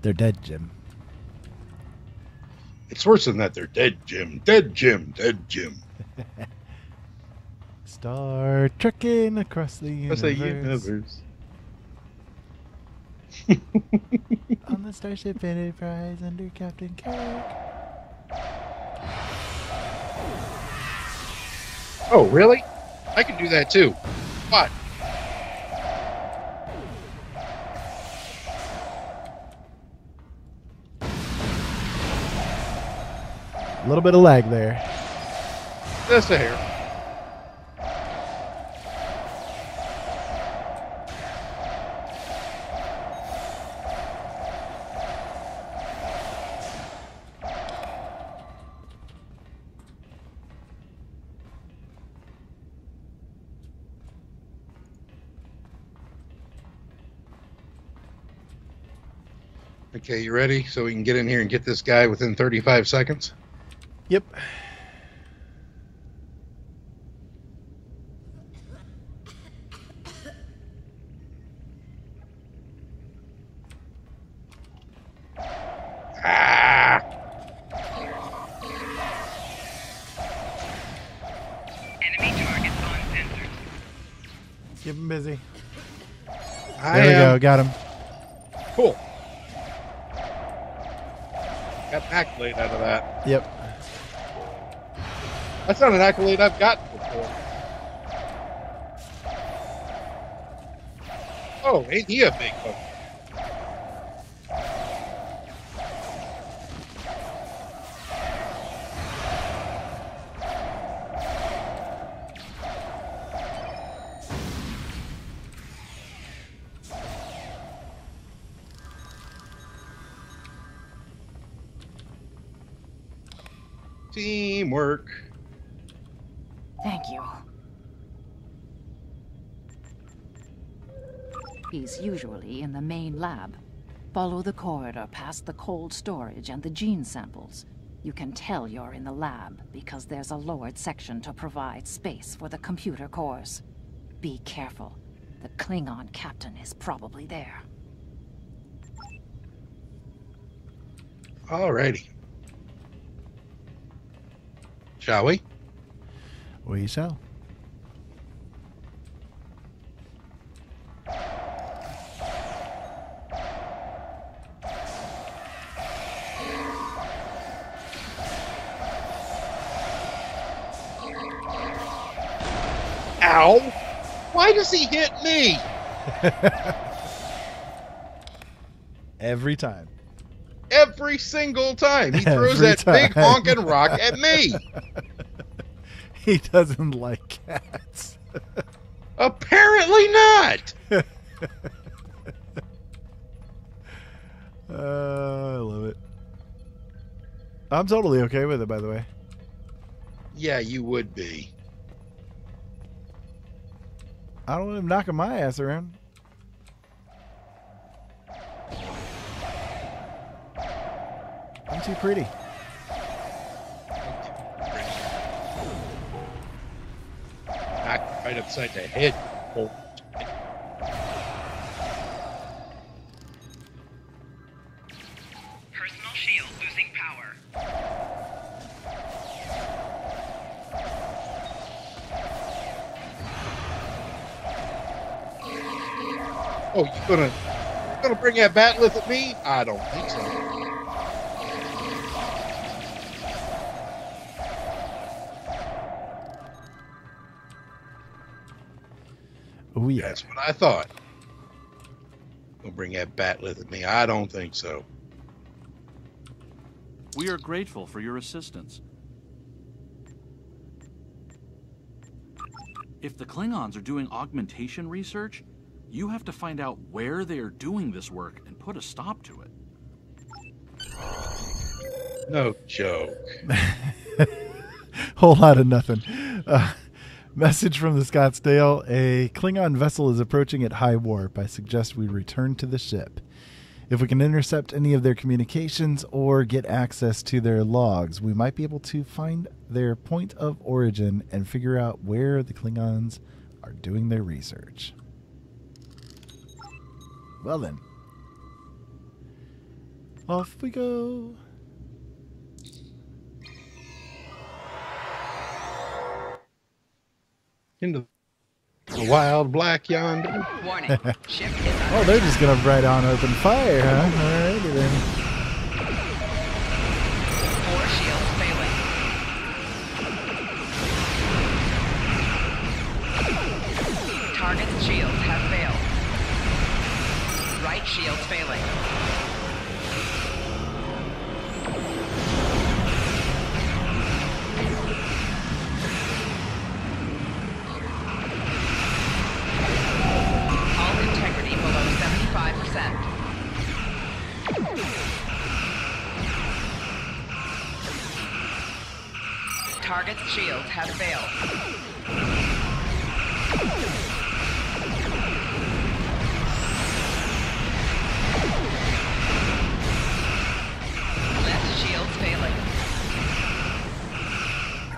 They're dead, Jim. It's worse than that. They're dead, Jim. Dead, Jim. Dead, Jim. Star trekking across the universe. On the Starship Enterprise under Captain Kirk. Oh, really? I can do that too. What? A little bit of lag there. Just a hair. Okay, you ready? So we can get in here and get this guy within 35 seconds? Yep. Ah! Enemy targets on sensors. Keep him busy. There we go. Got him. Cool. Got an accolade out of that. Yep. That's not an accolade I've gotten before. Oh, ain't he a big one? Teamwork. Thank you. He's usually in the main lab. Follow the corridor past the cold storage and the gene samples. You can tell you're in the lab because there's a lowered section to provide space for the computer cores. Be careful. The Klingon captain is probably there. Alrighty. Shall we? We shall. Ow! Why does he hit me? Every time. Every single time. He throws that big honking rock at me. He doesn't like cats. Apparently not. I love it. I'm totally okay with it, by the way. Yeah, you would be. I don't want him knocking my ass around. I'm too pretty. Knocked right upside the head. Oh. Personal shield losing power. Oh, you gonna bring that batleth at me? I don't think so. Oh yeah. That's what I thought. Gonna bring that batleth at me? I don't think so. We are grateful for your assistance. If the Klingons are doing augmentation research, you have to find out where they are doing this work and put a stop to it. No joke. Whole lot of nothing. Message from the Scottsdale. A Klingon vessel is approaching at high warp. I suggest we return to the ship. If we can intercept any of their communications or get access to their logs, we might be able to find their point of origin and figure out where the Klingons are doing their research. Well then. Off we go. Into the wild black yonder. Warning. Ship is under Oh, they're just gonna right on open fire, huh? Alrighty then. 4 shields failing. Target's shields have failed. Right shields failing. Hull integrity below 75%. Target's shields have failed. Left shields failing.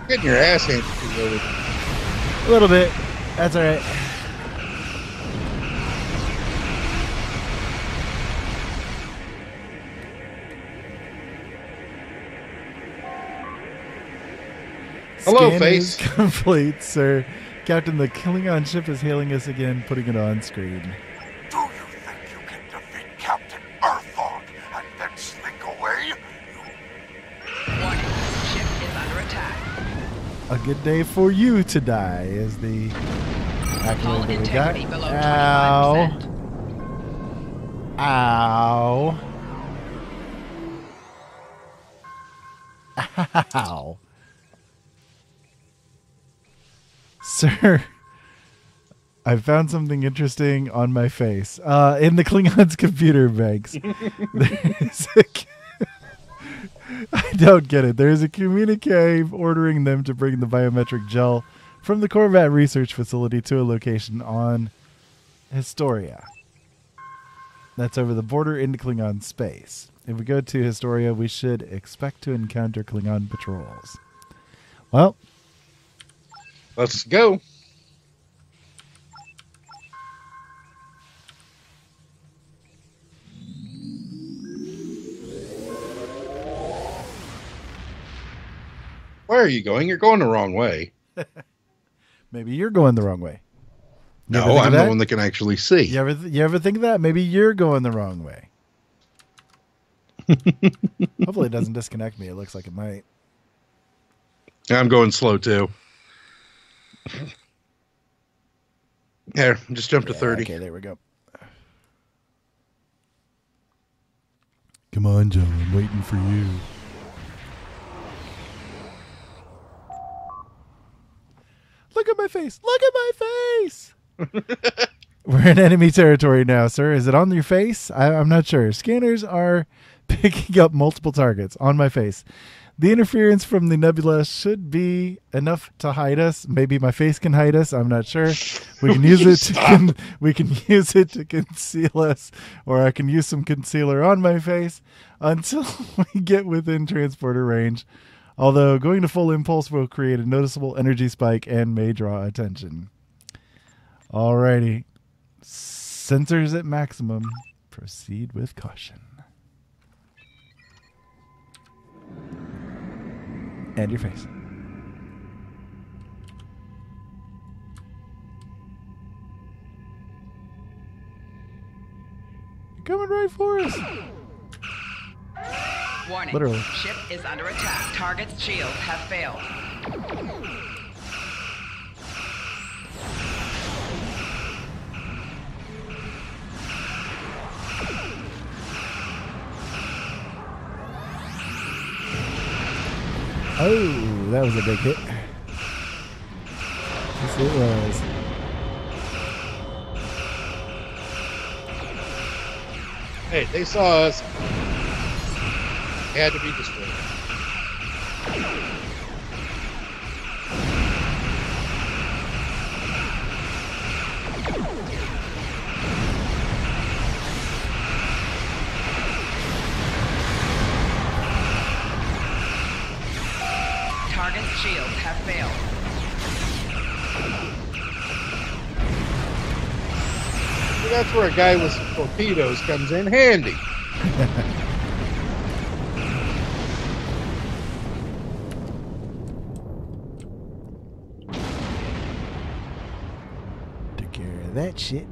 Getting your ass handed to you over there. A little bit. That's alright. Hello, Scan face. is complete, sir. Captain, the Klingon ship is hailing us again, putting it on screen. Do you think you can defeat Captain Earthog and then slink away? Warning. Ship is under attack. A good day for you to die is the Hull accolade that we got. integrity below Ow. 25%. Ow. Ow. Sir, I found something interesting on my face. In the Klingons' computer banks, I don't get it. There's a communique ordering them to bring the biometric gel from the Corvat research facility to a location on Historia. That's over the border into Klingon space. If we go to Historia, we should expect to encounter Klingon patrols. Well, let's go. Where are you going? You're going the wrong way. maybe you're going the wrong way. You ever No, think of I'm that? the one that can actually see. You ever think of that? Maybe you're going the wrong way. Hopefully it doesn't disconnect me. It looks like it might. I'm going slow too. There, just jump to 30. Okay, there we go. Come on, Joe. I'm waiting for you. Look at my face. Look at my face. We're in enemy territory now, sir. Is it on your face? I'm not sure. Scanners are picking up multiple targets on my face. The interference from the nebula should be enough to hide us. Maybe my face can hide us. I'm not sure. We can use it to we can use it to conceal us, or I can use some concealer on my face until we get within transporter range. Although going to full impulse will create a noticeable energy spike and may draw attention. Alrighty. Sensors at maximum. Proceed with caution. And your face. You're coming right for us. Warning. Literally. Ship is under attack. Target's shields have failed. Oh, that was a big hit. Yes, it was. Hey, they saw us. They had to be destroyed. Target's shields have failed. So that's where a guy with some torpedoes comes in handy. care of that shit.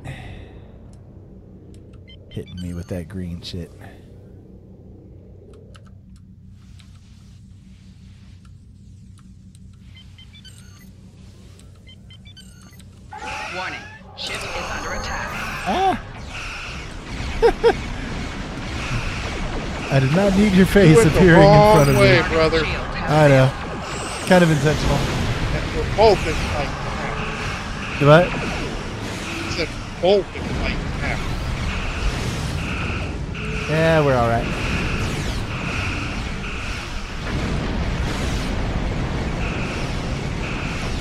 Hitting me with that green shit. Warning. Ship is under attack. Ah! I did not need your face appearing in front of me. Brother. I know. Kind of intentional. And we're both in like half. What? I said both in like half. Yeah, we're all right.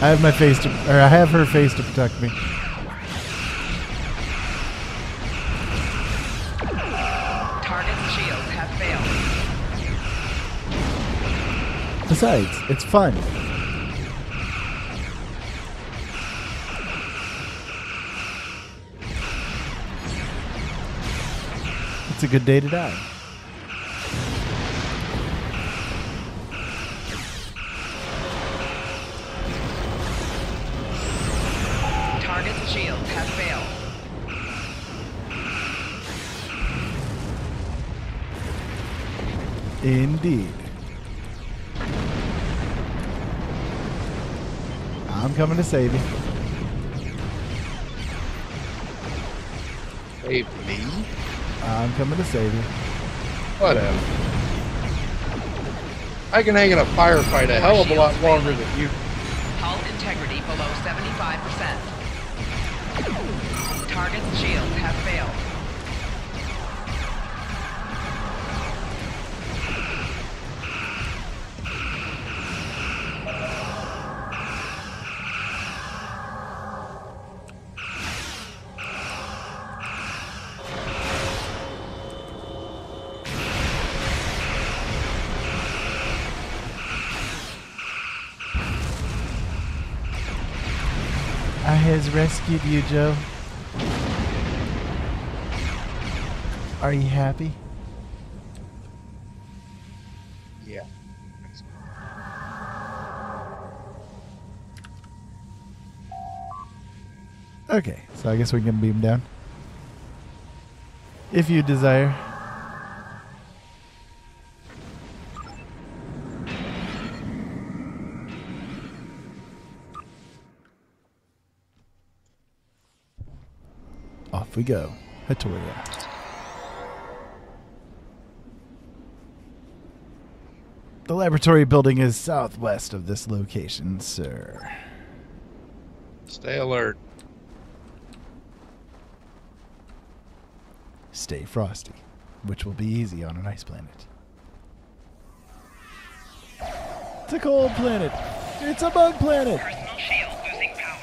I have my face to, or I have her face to protect me. Target's shields have failed. Besides, it's fun. It's a good day to die. Target's shields have failed. Indeed. I'm coming to save you. Save me? I'm coming to save you. Whatever. I can hang in a firefight a hell of a lot longer than you. Hull integrity below 75%. Target's shields have failed. I has rescued you, Joe. Are you happy? Yeah. Okay, so I guess we can beam down. If you desire. Off we go. Hatoria. The laboratory building is southwest of this location, sir. Stay alert. Stay frosty, which will be easy on an ice planet. It's a cold planet. It's a bug planet. Personal shield losing power.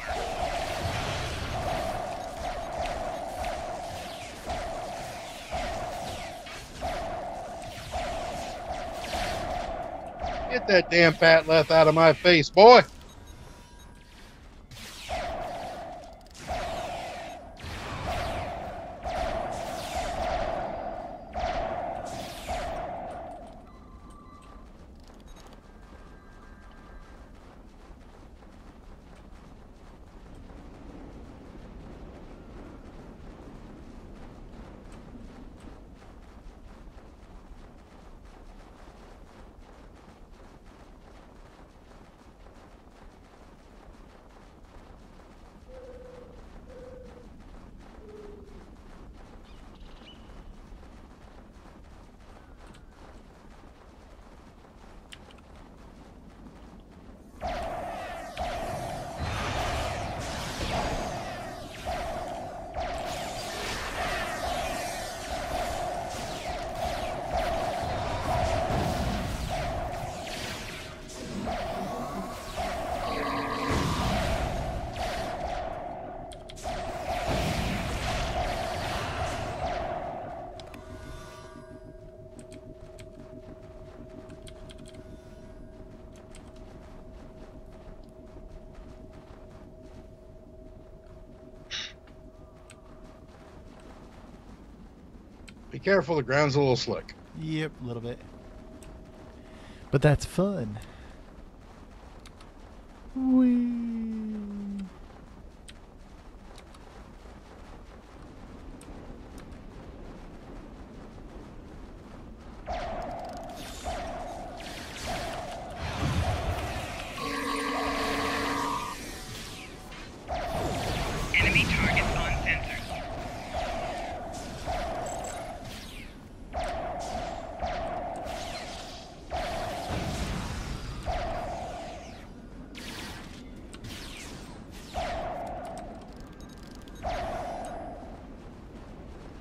Get that damn fat left out of my face, boy. Be careful, the ground's a little slick. Yep, a little bit. But that's fun. Whee. Enemy targets on sensors.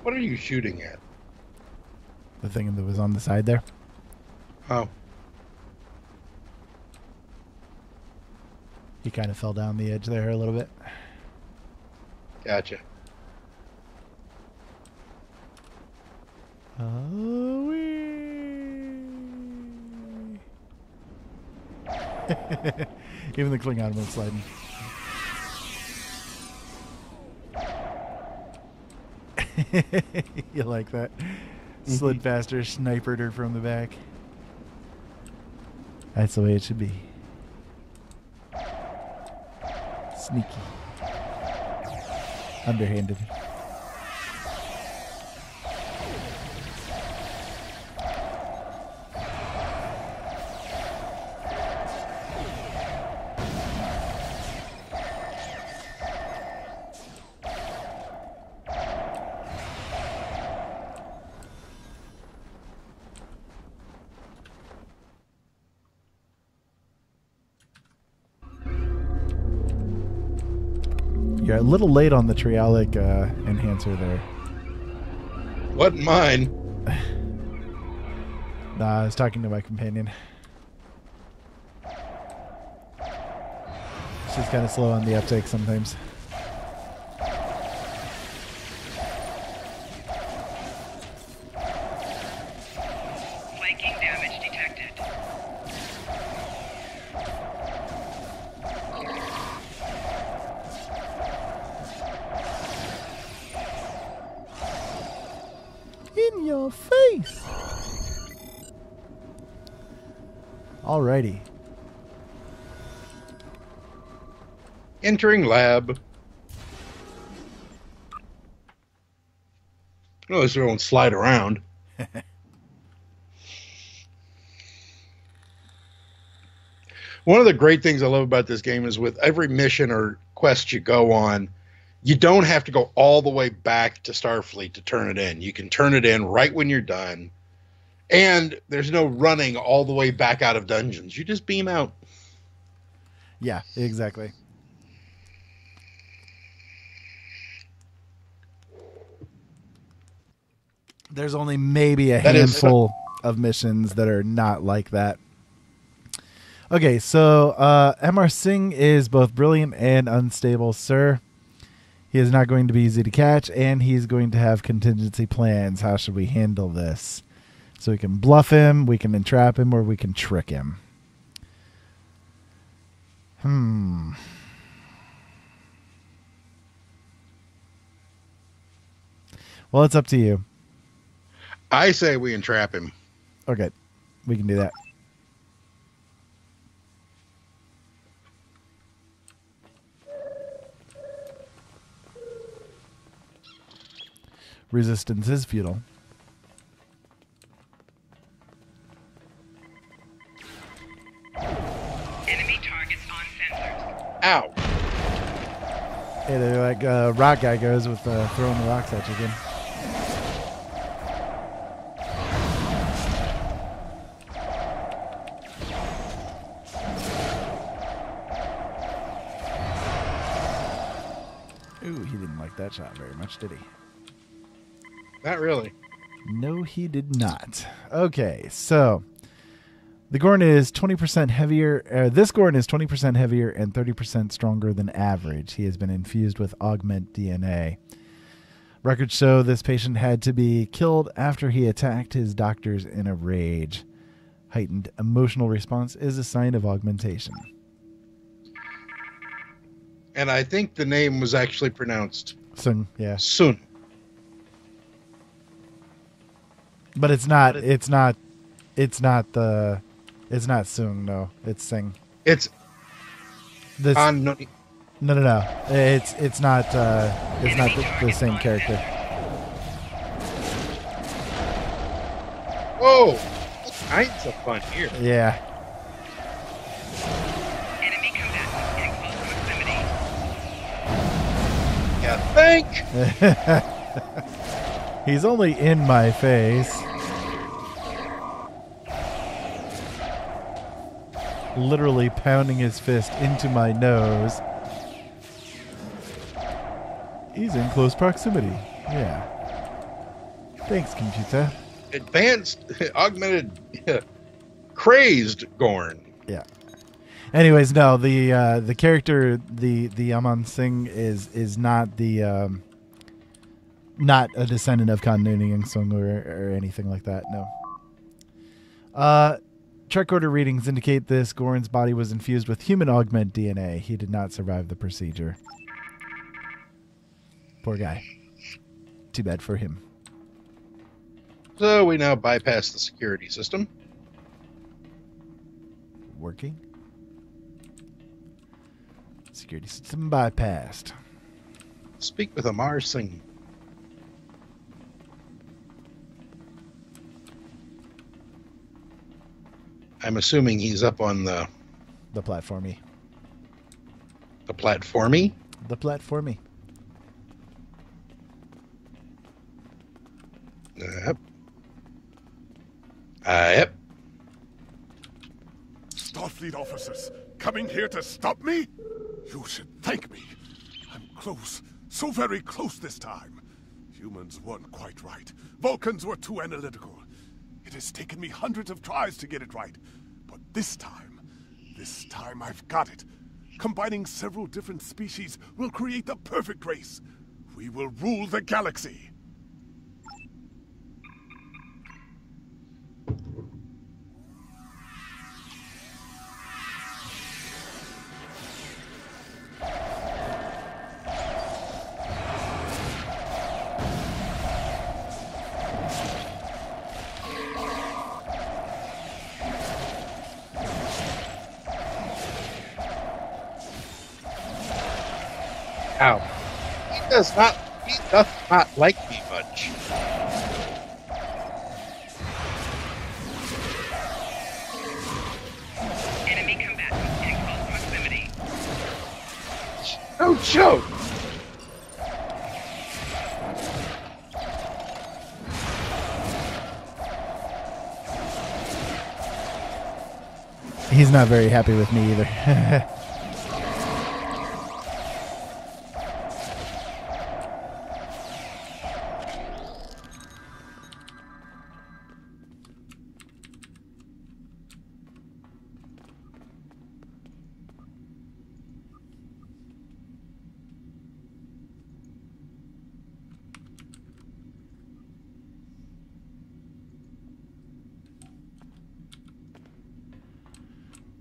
What are you shooting at? The thing that was on the side there. Oh. He kind of fell down the edge there a little bit. Gotcha. Oh, even the Klingon went sliding. You like that? Slid faster, snipered her from the back. That's the way it should be. Sneaky. Underhanded. You're a little late on the triolic enhancer there. Wasn't mine. Nah, I was talking to my companion. She's kind of slow on the uptake sometimes. Flanking damage detected. In your face! Alrighty. Entering lab. Notice we won't slide around. One of the great things I love about this game is with every mission or quest you go on, you don't have to go all the way back to Starfleet to turn it in. You can turn it in right when you're done. And there's no running all the way back out of dungeons. You just beam out. Yeah, exactly. There's only maybe a handful of missions that are not like that. Okay, so MR Singh is both brilliant and unstable, sir. He is not going to be easy to catch, and he's going to have contingency plans. How should we handle this? So we can bluff him, we can entrap him, or we can trick him. Well, it's up to you. I say we entrap him. Okay, we can do that. Resistance is futile. Enemy targets on sensors. Ow. Hey, they're like rock guy goes with throwing the rocks at you again. Ooh, he didn't like that shot very much, did he? Not really. No, he did not. Okay, so the Gorn is 20% heavier. This Gorn is 20% heavier and 30% stronger than average. He has been infused with augment DNA. Records show this patient had to be killed after he attacked his doctors in a rage. Heightened emotional response is a sign of augmentation. And I think the name was actually pronounced Sun, yeah. Sun. But it's not Sung, no. It's Sing. It's this no. It's not the same character. Whoa! Kinds of fun here. Yeah. Enemy combatants in close proximity. think? He's only in my face. Literally pounding his fist into my nose. He's in close proximity. Yeah. Thanks, computer. Advanced, augmented, crazed Gorn. Yeah. Anyways, no, the character, the Aman Singh is not the not a descendant of Khan Noonien Yang Sung or anything like that. No. Trek order readings indicate this Gorn's body was infused with human augment DNA. He did not survive the procedure. Poor guy. Too bad for him. So we now bypass the security system. Working. Security system bypassed. Speak with Amar Singh. I'm assuming he's up on the platformy. The platformy? The platformy. Yep. Yep. Starfleet officers coming here to stop me? You should thank me. I'm close, so very close this time. Humans weren't quite right. Vulcans were too analytical. It has taken me hundreds of tries to get it right. But this time I've got it. Combining several different species will create the perfect race. We will rule the galaxy. Ow. He does not like me much. Enemy combatants in close proximity. No joke. He's not very happy with me either.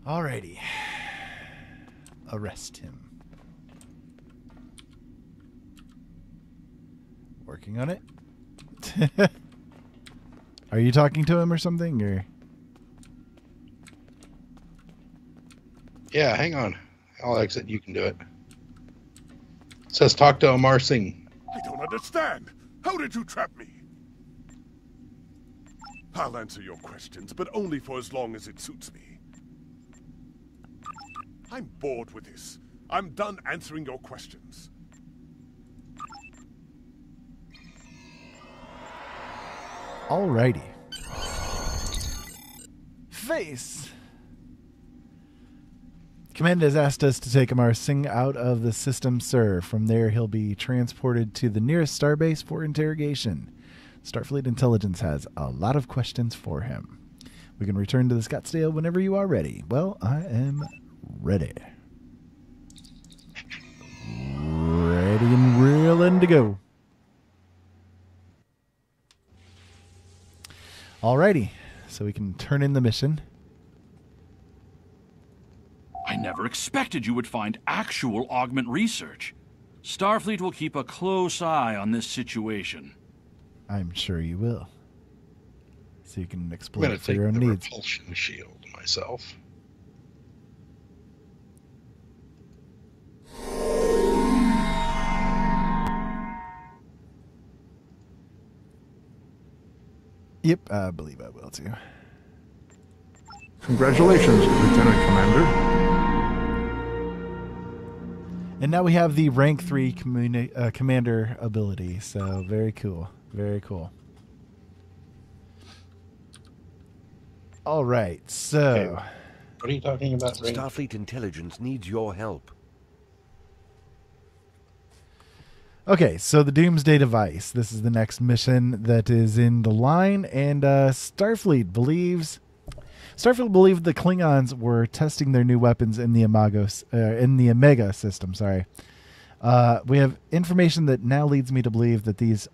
Alrighty. Arrest him. Working on it. Are you talking to him or something, or? Yeah, hang on. I'll exit. You can do it. It says talk to Amar Singh. I don't understand. How did you trap me? I'll answer your questions, but only for as long as it suits me. I'm bored with this. I'm done answering your questions. Alrighty. Face. Command has asked us to take Amar Singh out of the system, sir. From there, he'll be transported to the nearest starbase for interrogation. Starfleet Intelligence has a lot of questions for him. We can return to the Scottsdale whenever you are ready. Well, I am ready. Ready and reeling to go. Alrighty, so we can turn in the mission. I never expected you would find actual augment research. Starfleet will keep a close eye on this situation. I'm sure you will. So you can I'm explore going it to for take your own the needs. repulsion shield myself. Yep, I believe I will too. Congratulations, Lieutenant Commander. And now we have the rank 3 commander ability. So very cool. Very cool. All right. So. Okay. What are you talking about? Ray? Starfleet intelligence needs your help. Okay, so the Doomsday device. This is the next mission that is in the line, and Starfleet believes the Klingons were testing their new weapons in the Omega system. Sorry, we have information that now leads me to believe that these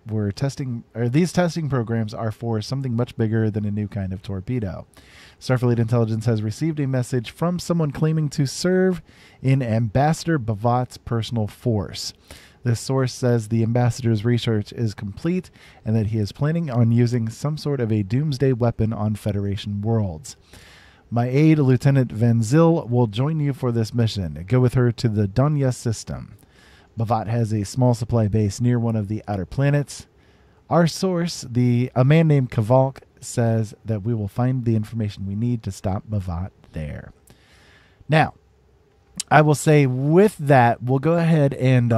testing programs are for something much bigger than a new kind of torpedo. Starfleet intelligence has received a message from someone claiming to serve in Ambassador Bavat's personal force. This source says the ambassador's research is complete and that he is planning on using some sort of a doomsday weapon on Federation worlds. My aide, Lieutenant Van Zyl, will join you for this mission. Go with her to the Dunya system. Bavat has a small supply base near one of the outer planets. Our source, a man named Kavalk, says that we will find the information we need to stop Bavat there. Now, I will say with that, we'll go ahead and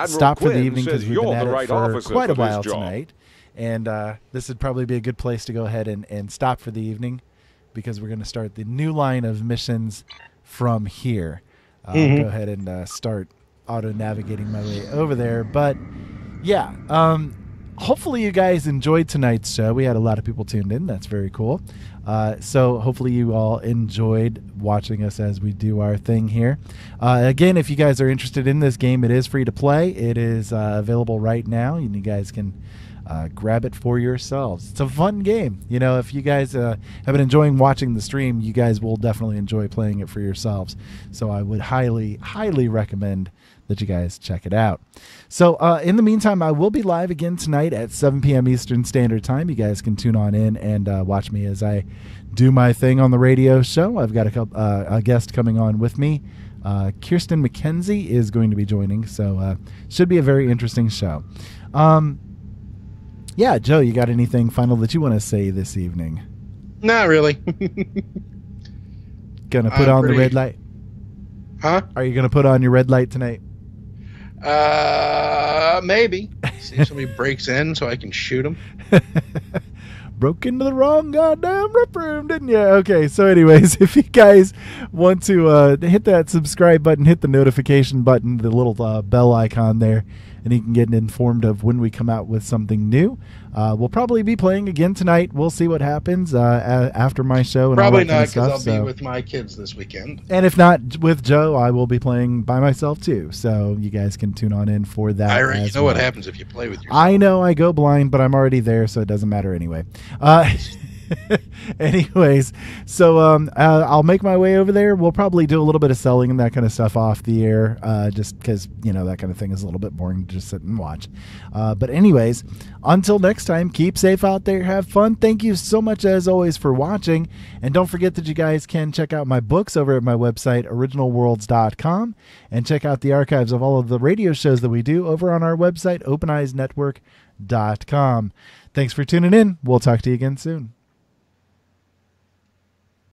stop for the evening because we've been at it for quite a while tonight. And this would probably be a good place to go ahead and stop for the evening because we're going to start the new line of missions from here. I'll go ahead and start auto-navigating my way over there. But, yeah, hopefully you guys enjoyed tonight's show. We had a lot of people tuned in. That's very cool. So hopefully you all enjoyed watching us as we do our thing here. Again, if you guys are interested in this game, it is free to play. It is available right now, and you guys can grab it for yourselves. It's a fun game. You know, if you guys have been enjoying watching the stream, you guys will definitely enjoy playing it for yourselves. So I would highly, highly recommend that you guys check it out. So in the meantime, I will be live again tonight at 7 p.m. Eastern Standard Time. You guys can tune on in and watch me as I do my thing on the radio show. I've got a guest coming on with me. Kirsten McKenzie is going to be joining, so should be a very interesting show. Yeah, Joe, you got anything final that you want to say this evening? Not really. Gonna put on the red light? Huh? Are you gonna put on your red light tonight? Maybe. See if somebody breaks in so I can shoot them. Broke into the wrong goddamn rep room, didn't you? Okay, so anyways, if you guys want to hit that subscribe button, hit the notification button, the little bell icon there, and you can get informed of when we come out with something new. We'll probably be playing again tonight. We'll see what happens after my show. And probably all that not, because I'll be with my kids this weekend. And if not with Joe, I will be playing by myself too. So you guys can tune on in for that. Ira, you know what happens if you play with yourself. I know, I go blind, but I'm already there, so it doesn't matter anyway. Anyways, so I'll make my way over there. We'll probably do a little bit of selling and that kind of stuff off the air, just because, you know, that kind of thing is a little bit boring to just sit and watch. But anyways, until next time, keep safe out there, have fun. Thank you so much, as always, for watching. And don't forget that you guys can check out my books over at my website, originalworlds.com, and check out the archives of all of the radio shows that we do over on our website, openeyesnetwork.com. Thanks for tuning in. We'll talk to you again soon.